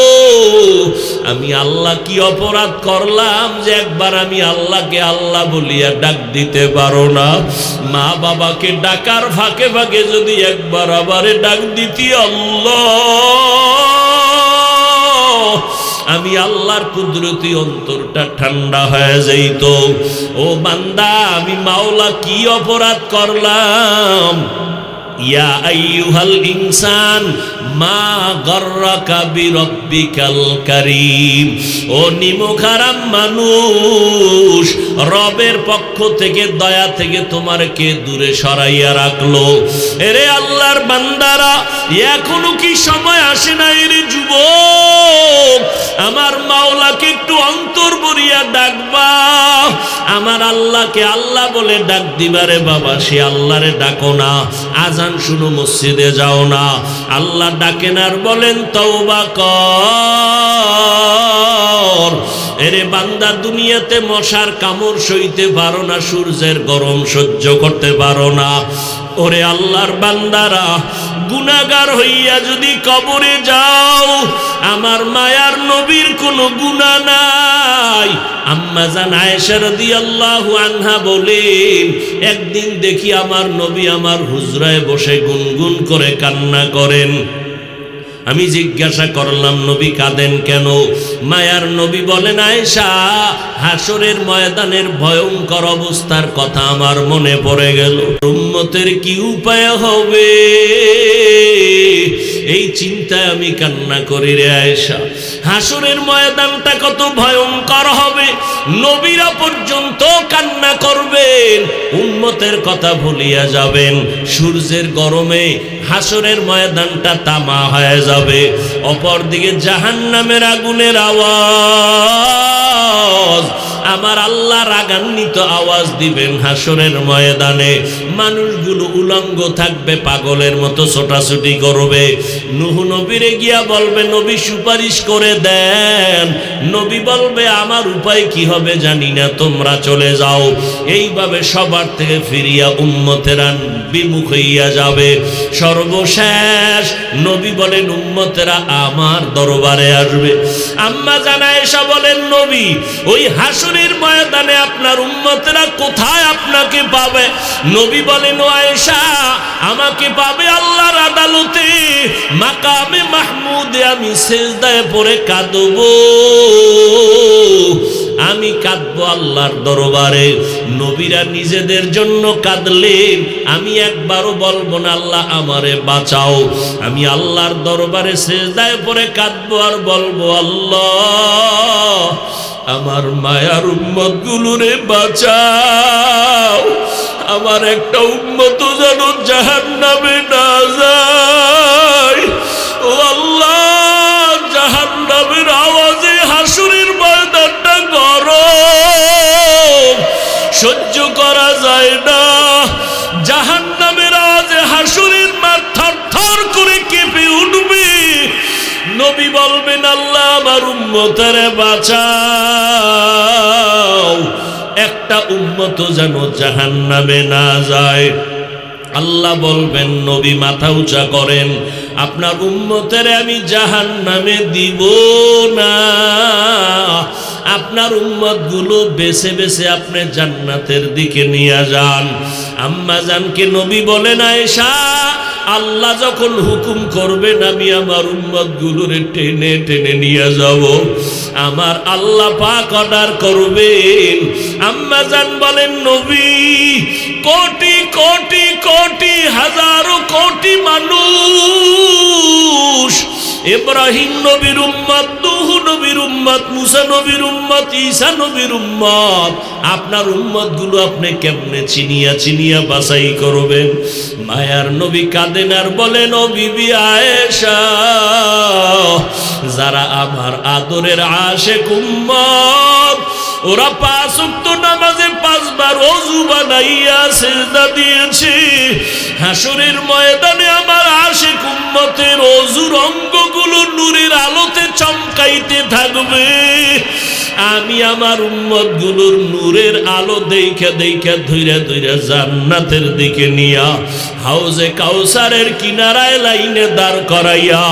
আমি আল্লাহ কি অপরাধ করলাম যে একবার আমি আল্লাহকে আল্লাহ বলিয়া ডাক দিতে পারো না? মা বাবাকে ডাকার ফাঁকে ফাঁকে যদি একবার আবারে ডাক দিতি আল্লাহ, আমি আল্লাহর কুদরতি অন্তরটা ঠান্ডা হয়ে যাইত। ও বান্দা, আমি মাওলা কি অপরাধ করলাম? ইয়া আইয়ুহাল ইনসান মা গর্রাকা বিরব্বিকাল কারীম। ও নিমুখারাম মানুষ, রবের পক্ষ থেকে দয়া থেকে তোমার কে দূরে সরাইয়া রাখলো? এরে আল্লাহর বান্দারা, এখনো কি সময় আসে না? এরে যুবক, আমার মাওলাকে একটু অন্তর ভরিয়া ডাকবা। আমার আল্লাহকে আল্লাহ বলে ডাক দিবারে বাবা, সে আল্লাহরে ডাকো না। আজান শুনো, মসজিদে যাও না, আল্লাহ ডাকেন আর বলেন তওবা কর। এরে বান্দা, দুনিয়াতে মশার কামড় সইতে পারো না, সূর্যের গরম সহ্য করতে পারো না। ওরে আল্লাহর বান্দারা, গুনাহগার হইয়া যদি কবরে যাও, আমার মায়ার নবীর কোনো গুনাহ নাই। আম্মা জান আয়েশা রাদিয়াল্লাহু আনহা বলেন, একদিন দেখি আমার নবী আমার হুজরায় বসে গুনগুন করে কান্না করেন। আমি জিজ্ঞাসা করলাম, নবী কাঁদেন কেন? মায়ার নবী বলেন, আয়েশা, হাসরের ময়দানের ভয়ঙ্কর অবস্থার কথা আমার মনে পড়ে গেল। উম্মতের কি উপায় হবে, এই চিন্তায় আমি কান্না করি রে আয়েশা। হাসরের ময়দানটা কত ভয়ঙ্কর হবে, নবীরা পর্যন্ত কান্না করবেন, উম্মতের কথা ভুলিয়া যাবেন। সূর্যের গরমে হাসরের ময়দানটা তামা হয়ে যাবে। অপরদিকে জাহান্নামের আগুনের আওয়াজ, আমার আল্লাহ রাগান্বিত আওয়াজ দিবেন হাসরের ময়দানে। মানুষগুলো উলঙ্গ থাকবে, পাগলের মতো ছোটাছুটি করবে। নূহ নবীরে গিয়া বলবে, নবী সুপারিশ করে দেন। নবী বলবে, আমার উপায় কি হবে জানি না, তোমরা চলে যাও। এইভাবে সবার থেকে ফিরিয়া উম্মতেরা বিমুখ হইয়া যাবে। সর্বশেষ নবী বলেন, উম্মতেরা আমার দরবারে আসবে। আম্মা জান আয়েশা বলেন, নবী, ওই হাসরের ময়দানে আপনার উম্মতেরা কোথায় আপনাকে পাবে? নবী বলেন, ও আয়েশা, আমাকে পাবে আল্লাহর আদালতে, মাকামে মাহমুদে আমি সিজদায় পড়ে কাঁদবো। আমি কাঁদবো আল্লাহর দরবারে। নবীরা নিজেদের জন্য কাঁদলেন, আমি একবারও বলবো না আল্লাহ আমারে বাঁচাও। আমি আল্লাহর দরবারে সিজদায় পড়ে কাঁদবো আর বলবো, আল্লাহ আমার মায়ার উম্মত গুলোরে বাঁচাও, আমার একটা উম্মত যেন জাহান্নামে না যায়। ও আল্লাহ, জাহান্নামের আওয়াজে হাসরের ময়দানটা গরম, সহ্য করা যায় না। জাহান্নামের আওয়াজে হাসরের মাঠ থরথর করে কেঁপে উঠবে। নবী বলবেন আল্লাহ আমার উম্মতের বাঁচাও, একটা উম্মত যেন জাহান্নামে না যায়। আল্লাহ বলবেন নবী মাথা উঁচা করেন, আপনার উম্মতের আমি জাহান্নামে দিব না, আপনার উম্মতগুলো বেছে বেছে আপনি জান্নাতের দিকে নিয়ে যান। আম্মা জানকে নবী বলেন আয়েশা, আল্লাহ যখন হুকুম করবেন আমি আমার উম্মতগুলোরে টেনে টেনে নিয়ে যাব। আমার আল্লাহ পাক অর্ডার করবেন। আম্মা জান বলেন নবী, কোটি কোটি কোটি হাজারো কোটি মানুষ, ইব্রাহিম নবীর উম্মত, নূহ নবীর উম্মত, মুসা নবীর উম্মত, ঈসা নবীর উম্মত, আপনার উম্মত গুলো আপনি কেমনে চিনিয়া চিনিয়া বাছাই করবেন? মায়ার নবী কাঁদেন আর বলেন, ও বিবি আয়েশা, যারা আমার আদরের আশেক উম্মত, ওরা 5 ওয়াক্ত নামাজে 5 বার ওযু বানাইয়া সিজদা দিয়েছে। হাসরের ময়দানে আমার আশেক উম্মতের ওযুর অঙ্গগুলো নূরের আলোতে চমকাইতে থাকবে। আমি আমার উম্মতগুলোর নূরের আলো দেইখা দেইখা ধইরা ধইরা জান্নাতের দিকে নিয়া হাউজে কাউসারের কিনারায় লাইনে দাঁড় করাইয়া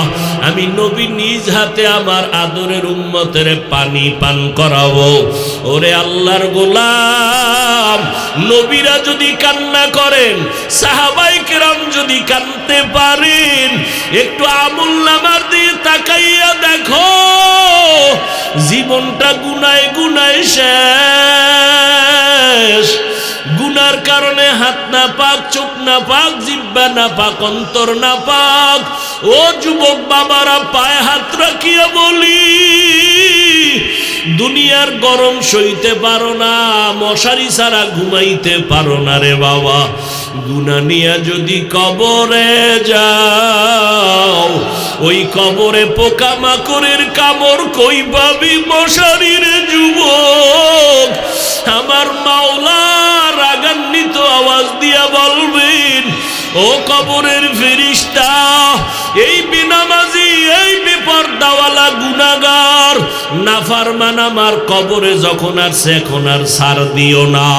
আমি নবী নিজ হাতে আমার আদরের উম্মতের পানি পান করাবো। ওরে আল্লাহর গোলাম, নবীরা যদি কান্না করেন, সাহাবায়ে কেরাম যদি কাঁদতে পারেন, একটু আমুলনামার দিয়ে তাকাইয়া দেখো, জীবনটা গুনায় গুনায় শেষ। গুনার কারণে হাত না পাক, চোখ না পাক, জিহ্বা না পাক, অন্তর না পাক। ও যুবক বাবারা, পায়ে হাত রাখিয়া বলি, দুনিয়ার গরম সইতে পারো না, মশারি ছাড়া ঘুমাইতে পারো না রে বাবা। গুনাহ নিয়া যদি কবরে যাও, ওই কবরে পোকামাকড়ের কামড় কই পাবি মশারির যুবক? আমার মাওলা রাগান্বিত আওয়াজ দিয়া বলবেন, ও কবরের ফেরেশতা, এই বেনামাজি, এই বেপরদাওয়ালা গুনাহগার নাফরমান আমার কবরে যখন আসছে, এখন আর ছাড় দিও না।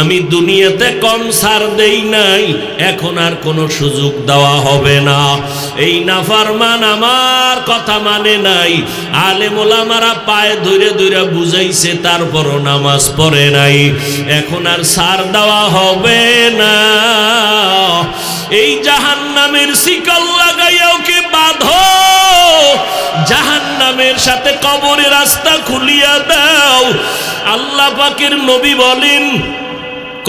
আমি দুনিয়াতে কম ছাড় দেই নাই, এখন আর কোনো সুযোগ দেওয়া হবে না। এই নাফরমান আমার কথা মানে নাই, আলেম ওলামারা পায়ে ধরে ধরে বুঝাইছে, তারপরও নামাজ পড়ে নাই, এখন আর ছাড় দেওয়া হবে না। এই জাহান্নামের শিকল লাগাইয়া ওকে বাঁধো, জাহান্নামের সাথে কবরের রাস্তা খুলিয়া দাও। আল্লাহ পাকের নবী বলেন,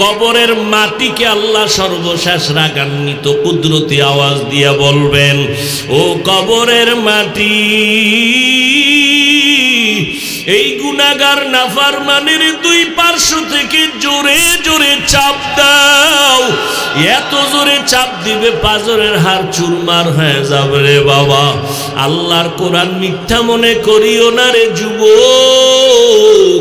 কবরের মাটিকে আল্লাহ সর্বশেষ রাগান্বিত কুদরতি আওয়াজ দিয়া বলবেন, ও কবরের মাটি, এই গুনাহগার নাফরমানের 2 পার্শ্ব থেকে জোরে জোরে চাপ দাও। এত জোরে চাপ দিবে পাঁজরের হাড় চুরমার হয়ে যাবে রে বাবা। আল্লাহর কোরআন মিথ্যা মনে করিও না রে যুবক,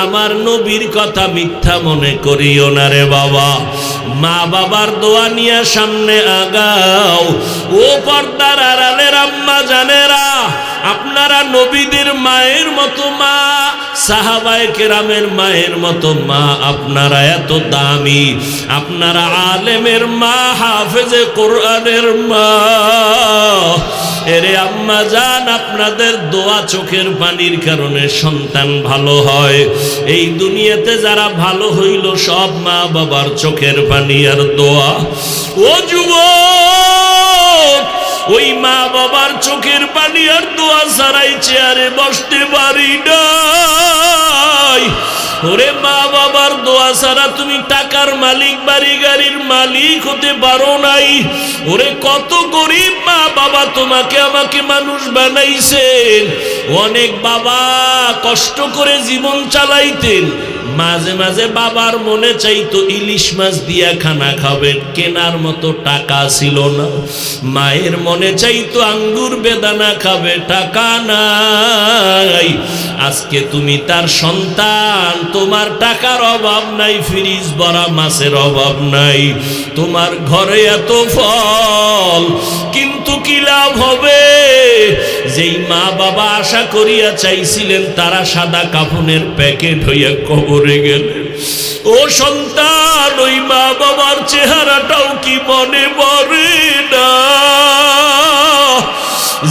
আমার নবীর কথা মিথ্যা মনে করিও না রে বাবা। মা বাবার দোয়া নিয়ে সামনে আগাও। ও পর্দার আড়ালের আম্মা জানেরা, আপনারা নবীদের মায়ের মতো মা, সাহাবায়ে কেরামের মায়ের মতো মা, আপনারা এত দামি, আপনারা আলেমের মা, হাফেজে কোরআনের মা। এরে আম্মা জান, আপনাদের দোয়া, চোখের পানির কারণে সন্তান ভালো হয়। এই দুনিয়াতে যারা ভালো হইল, সব মা বাবার চোখের পানি আর দোয়া। ও যুবক, ওই মা বাবার চোখের পানি আর দোয়া ছাড়াই চেয়ারে বসতে পারি নাই। ওরে মা বাবার দোয়া ছাড়া তুমি টাকার মালিক, বাড়ি গাড়ির মালিক হতে পারো নাই। ওরে কত গরিব মা বাবা তোমাকে আমাকে মানুষ বানাইছেন। অনেক বাবা কষ্ট করে জীবন চালাইতেন, মাঝে মাঝে বাবার মনে চাইতো ইলিশ মাছ দিয়া খানা খাবেন, কেনার মতো টাকা ছিল না। মায়ের মনে চাইতো আঙ্গুর বেদানা খাবে, টাকা নাই। আজকে তুমি তার সন্তান, তোমার টাকার অভাব নাই, ফ্রিজ ভরা মাছের অভাব নাই, তোমার ঘরে এত ফল, কিন্তু কি লাভ হবে? যেই মা বাবা আশা করিয়া চাইছিলেন তারা সাদা কাফনের প্যাকেট হইয়া কবরে গেলেন। ও সন্তান, ওই মা বাবার চেহারাটাও কি মনে পড়ে না?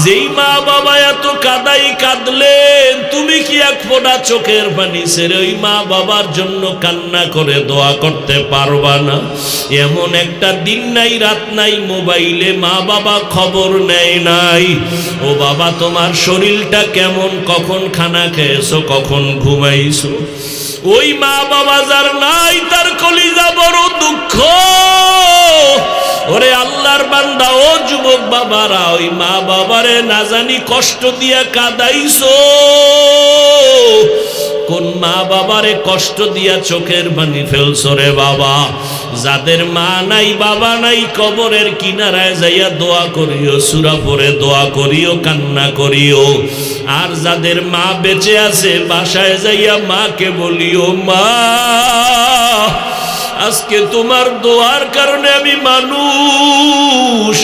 যেই মা বাবা এত কাদাই কাঁদলেন, তুমি কি এক ফোঁটা চোখের পানি ছেড়ে ওই মা বাবার জন্য কান্না করে দোয়া করতে পারবা না? এমন একটা দিন নাই রাত নাই মোবাইলে মা বাবা খবর নেয় নাই। ও বাবা, তোমার শরীরটা কেমন, কখন খানা খেয়েছো, কখন ঘুমাইছো? ওই মা বাবা যার নাই তার কলিজা বড় দুঃখ। ওরে আল্লাহর বান্দা, ও যুবক বাবারা, ওই মা বাবারে না জানি কষ্ট দিয়া কাঁদাইছো। কোন মা বাবারে কষ্ট দিয়া চোখের পানি ফেলছো রে বাবা? যাদের মা নাই বাবা নাই, কবরের কিনারায় যাইয়া দোয়া করিও, সূরা পড়ে দোয়া করিও, কান্না করিও। আর যাদের মা বেঁচে আছে, বাসায় যাইয়া মাকে বলিও, মা আজকে তোমার দোয়ার কারণে আমি মানুষ,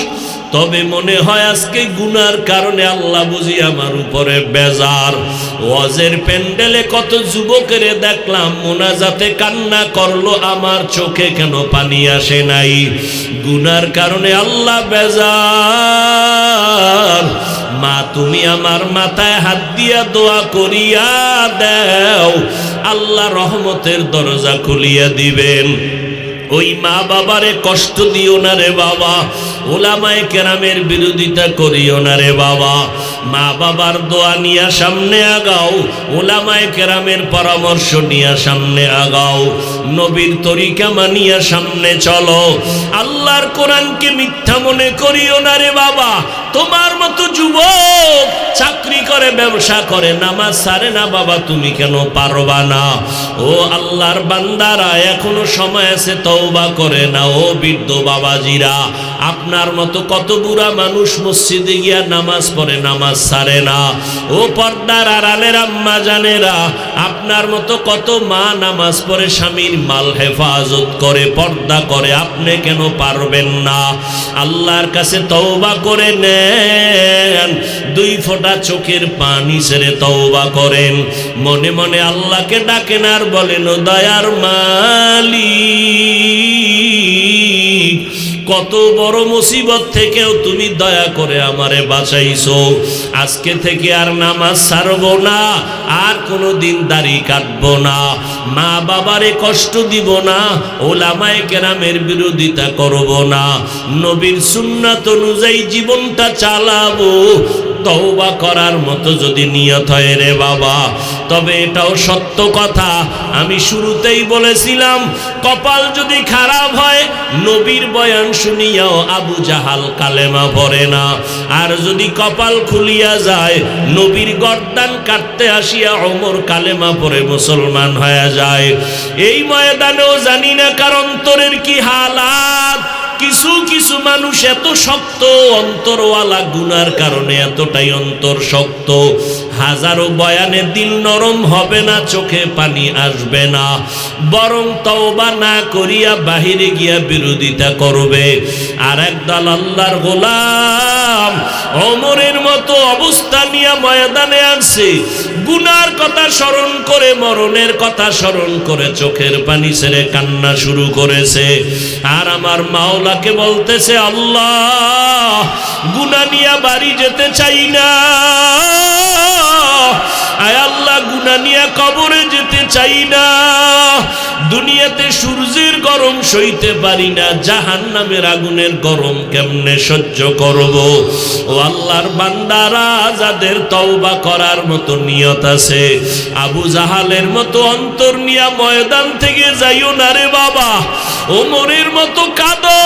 তবে মনে হয় আজকে গুনার কারণে আল্লাহ বুঝি আমার উপরে বেজার। ওয়াজের প্যান্ডেলে কত যুবকের দেখলাম মোনাজাতে কান্না করলো, আমার চোখে কেন পানি আসে নাই? গুনার কারণে আল্লাহ বেজার। মা, তুমি আমার মাথায় হাত দিয়া দোয়া করিয়া দাও, আল্লাহ রহমতের দরজা খুলিয়া দিবেন। ওই মা বাবারে কষ্ট দিও না রে বাবা, ওলামায়ে কেরামের বিরোধিতা করিও না রে বাবা। মা বাবার দোয়া নিয়া সামনে আগাও, ওলামায়ে কেরামের পরামর্শ নিয়া সামনে আগাও, নবীর তরিকা মানিয়া সামনে চলো। আল্লাহর কোরআনকে মিথ্যা মনে করিও না রে বাবা। তোমার মতো যুবক চাকরি করে, ব্যবসা করে, নামাজ ছাড়ে না বাবা, তুমি কেন পারবা না? ও আল্লাহর বান্দারা, এখনো সময় আছে, তওবা করে না। ও বৃদ্ধ বাবাজিরা, আপনার মতো কত বুড়া মানুষ মসজিদে গিয়া নামাজ পড়ে, নামাজ ছাড়ে না। ও পর্দার আড়ালের আম্মা জানেরা, আপনার মতো কত মা নামাজ পড়ে, স্বামীর মাল হেফাজত করে, পর্দা করে, আপনি কেন পারবেন না? আল্লাহর কাছে তওবা করে নেন, দুই ফোঁটা চোখের পানি ছেড়ে তওবা করেন, মনে মনে আল্লাহকে ডাকেন আর বলেন, ও দয়ার মালিক, কত বড় মুসিবত থেকেও তুমি দয়া করে আমারে বাঁচাইছো। আজকে থেকে আর নামাজ ছাড়বো না, আর কোনো দিন দাড়ি কাটবো না, মা বাবারে কষ্ট দিব না, ওলামায়ে কেরামের বিরোধিতা করব না, নবীর সুন্নাত অনুযায়ী জীবনটা চালাবো। তওবা করার মতো যদি নিয়ত হয় রে বাবা, তবে এটাও সত্য কথা, আমি শুরুতেই বলেছিলাম, কপাল যদি খারাপ হয়, নবীর বয়ান শুনিয়াও আবু জাহাল কালেমা পড়ে না। আর যদি কপাল খুলিয়া যায়, নবীর গর্দান কাটতে আসিয়া ওমর কালেমা পড়ে মুসলমান হয়ে যায়। এই ময়দানেও জানি না কার অন্তরের কি হালাত। কিছু কিছু মানুষ এত শক্ত অন্তরওয়ালা, গুনার কারণে এতটাই অন্তর শক্ত, হাজারো বয়ানে দিল নরম হবে না, চোখে পানি আসবে না, বরং তওবা না করিয়া বাহিরে গিয়া বিরোধিতা করবে। আর একদল আল্লাহর গোলাম ওমরের মতো অবস্থা নিয়ে ময়দানে আসছে, গুনার কথা স্মরণ করে, মরণের কথা স্মরণ করে চোখের পানি ছেড়ে কান্না শুরু করেছে। আর আমার মাওলাকে বলতেছে, আল্লাহ, গুনাহ নিয়ে বাড়ি যেতে চাই না, আয় আল্লাহ, গুনাহ নিয়ে কবরে যেতে চাই না, দুনিয়াতে সূর্যের গরম সইতে পারি না, জাহান্নামের আগুনের গরম কেমনে সহ্য করব? ও আল্লাহর বান্দারা, যাদের তওবা করার মতো নিয়ত আছে, আবু জাহালের মতো অন্তর নিয়া ময়দান থেকে যাইও না রে বাবা। ওমরের মতো কাঁদো,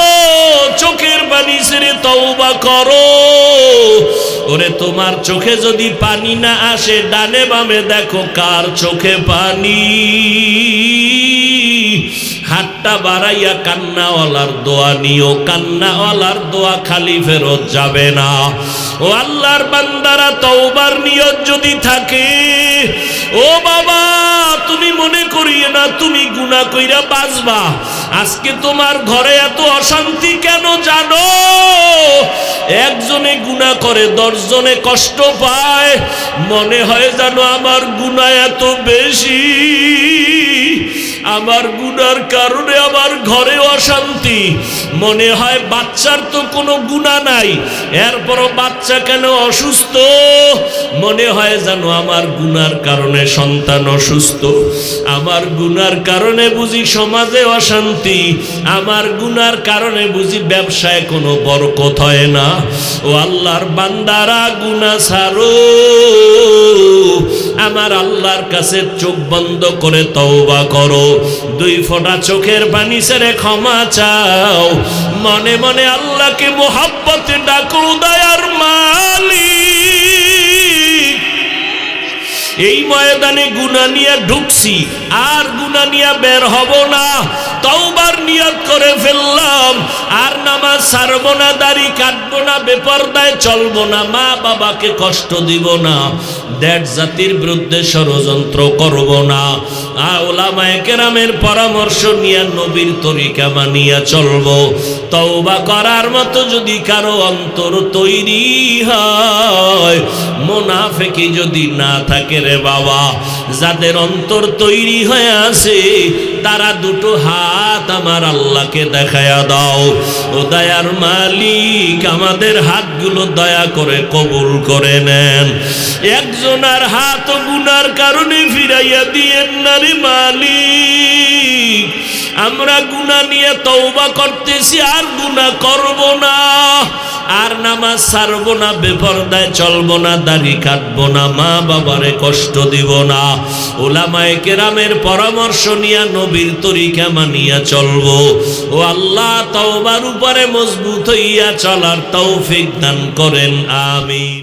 চোখের পানি ছেড়ে তওবা করো। ওরে, তোমার চোখে যদি পানি না আসে, ডানে বামে দেখো কার চোখে পানি। হাতটা বাড়াইয়া কান্নাওয়ালার দোয়া নিও, কান্নাওয়ালার দোয়া খালি ফেরত যাবে না। ও আল্লাহর বান্দারা, তওবার নিয়ত যদি থাকে, ও বাবা, তুমি মনে করিয়ে না তুমি গুনাহ কইরা বাঁচবা। আজকে তোমার ঘরে এত অশান্তি কেন জানো? একজনে গুনাহ করে 10 জনে কষ্ট পায়, মনে হয় জানো আমার গুনাহ এত বেশি, আমার গুনার কারণে আমার ঘরে অশান্তি। মনে হয় বাচ্চার তো কোনো গুনাহ নাই, এরপরও বাচ্চা কেন অসুস্থ? মনে হয় জানো আমার গুনার কারণে সন্তান অসুস্থ, আমার গুনার কারণে বুঝি সমাজে অশান্তি, আমার গুনার কারণে বুঝি ব্যবসায় কোনো বরকত হয় না। ও আল্লাহর বান্দারা, গুনাহ ছাড়ো, আমার আল্লাহর কাছে চোখ বন্ধ করে তওবা করো, 2 ফোঁটা চোখের পানি ছেড়ে ক্ষমা চাও, মনে মনে আল্লাহকে মোহাব্বতে ডাকো, দয়ার মালিক। এই ময়দানে গুনাহ নিয়ে ঢুকছি, আর গুনাহ নিয়ে বের হব না, তওবার নিয়ত করে ফেললাম, আর নামাজ ছাড়বো না, দাড়ি কাটবো না, বেপরদায় চলবো না, মা বাবাকে কষ্ট দিব না, দেড় জাতির বিরুদ্ধে ষড়যন্ত্র করব না, উলামায়ে কেরামের পরামর্শ নিয়ে নবীর তরিকা মানিয়া চলবো। তওবা করার মতো যদি কারো অন্তর তৈরি হয়, মুনাফিকি যদি না থাকে রে বাবা, যাদের অন্তর তৈরি হয়ে আছে তারা 2 হাত আমার আল্লাহকে দেখায়া দাও। ও দয়ার মালিক, আমাদের হাতগুলো দয়া করে কবুল করে নেন। একজনের হাত গুনার কারণে ফিরাইয়া দিয়েন না রে মালিক। আমরা গুনাহ নিয়ে তওবা করতেছি, আর গুনাহ করব না, আর নামাজ ছাড়ব না, বেপরদায় চলব না, দাড়ি কাটব না, মা বাবারে কষ্ট দিব না, উলামায়ে কেরামের পরামর্শ নিয়ে নবীর তরিকা মানিয়া চলব। ও আল্লাহ, তওবার উপরে মজবুত হইয়া চলার তৌফিক দান করেন, আমিন।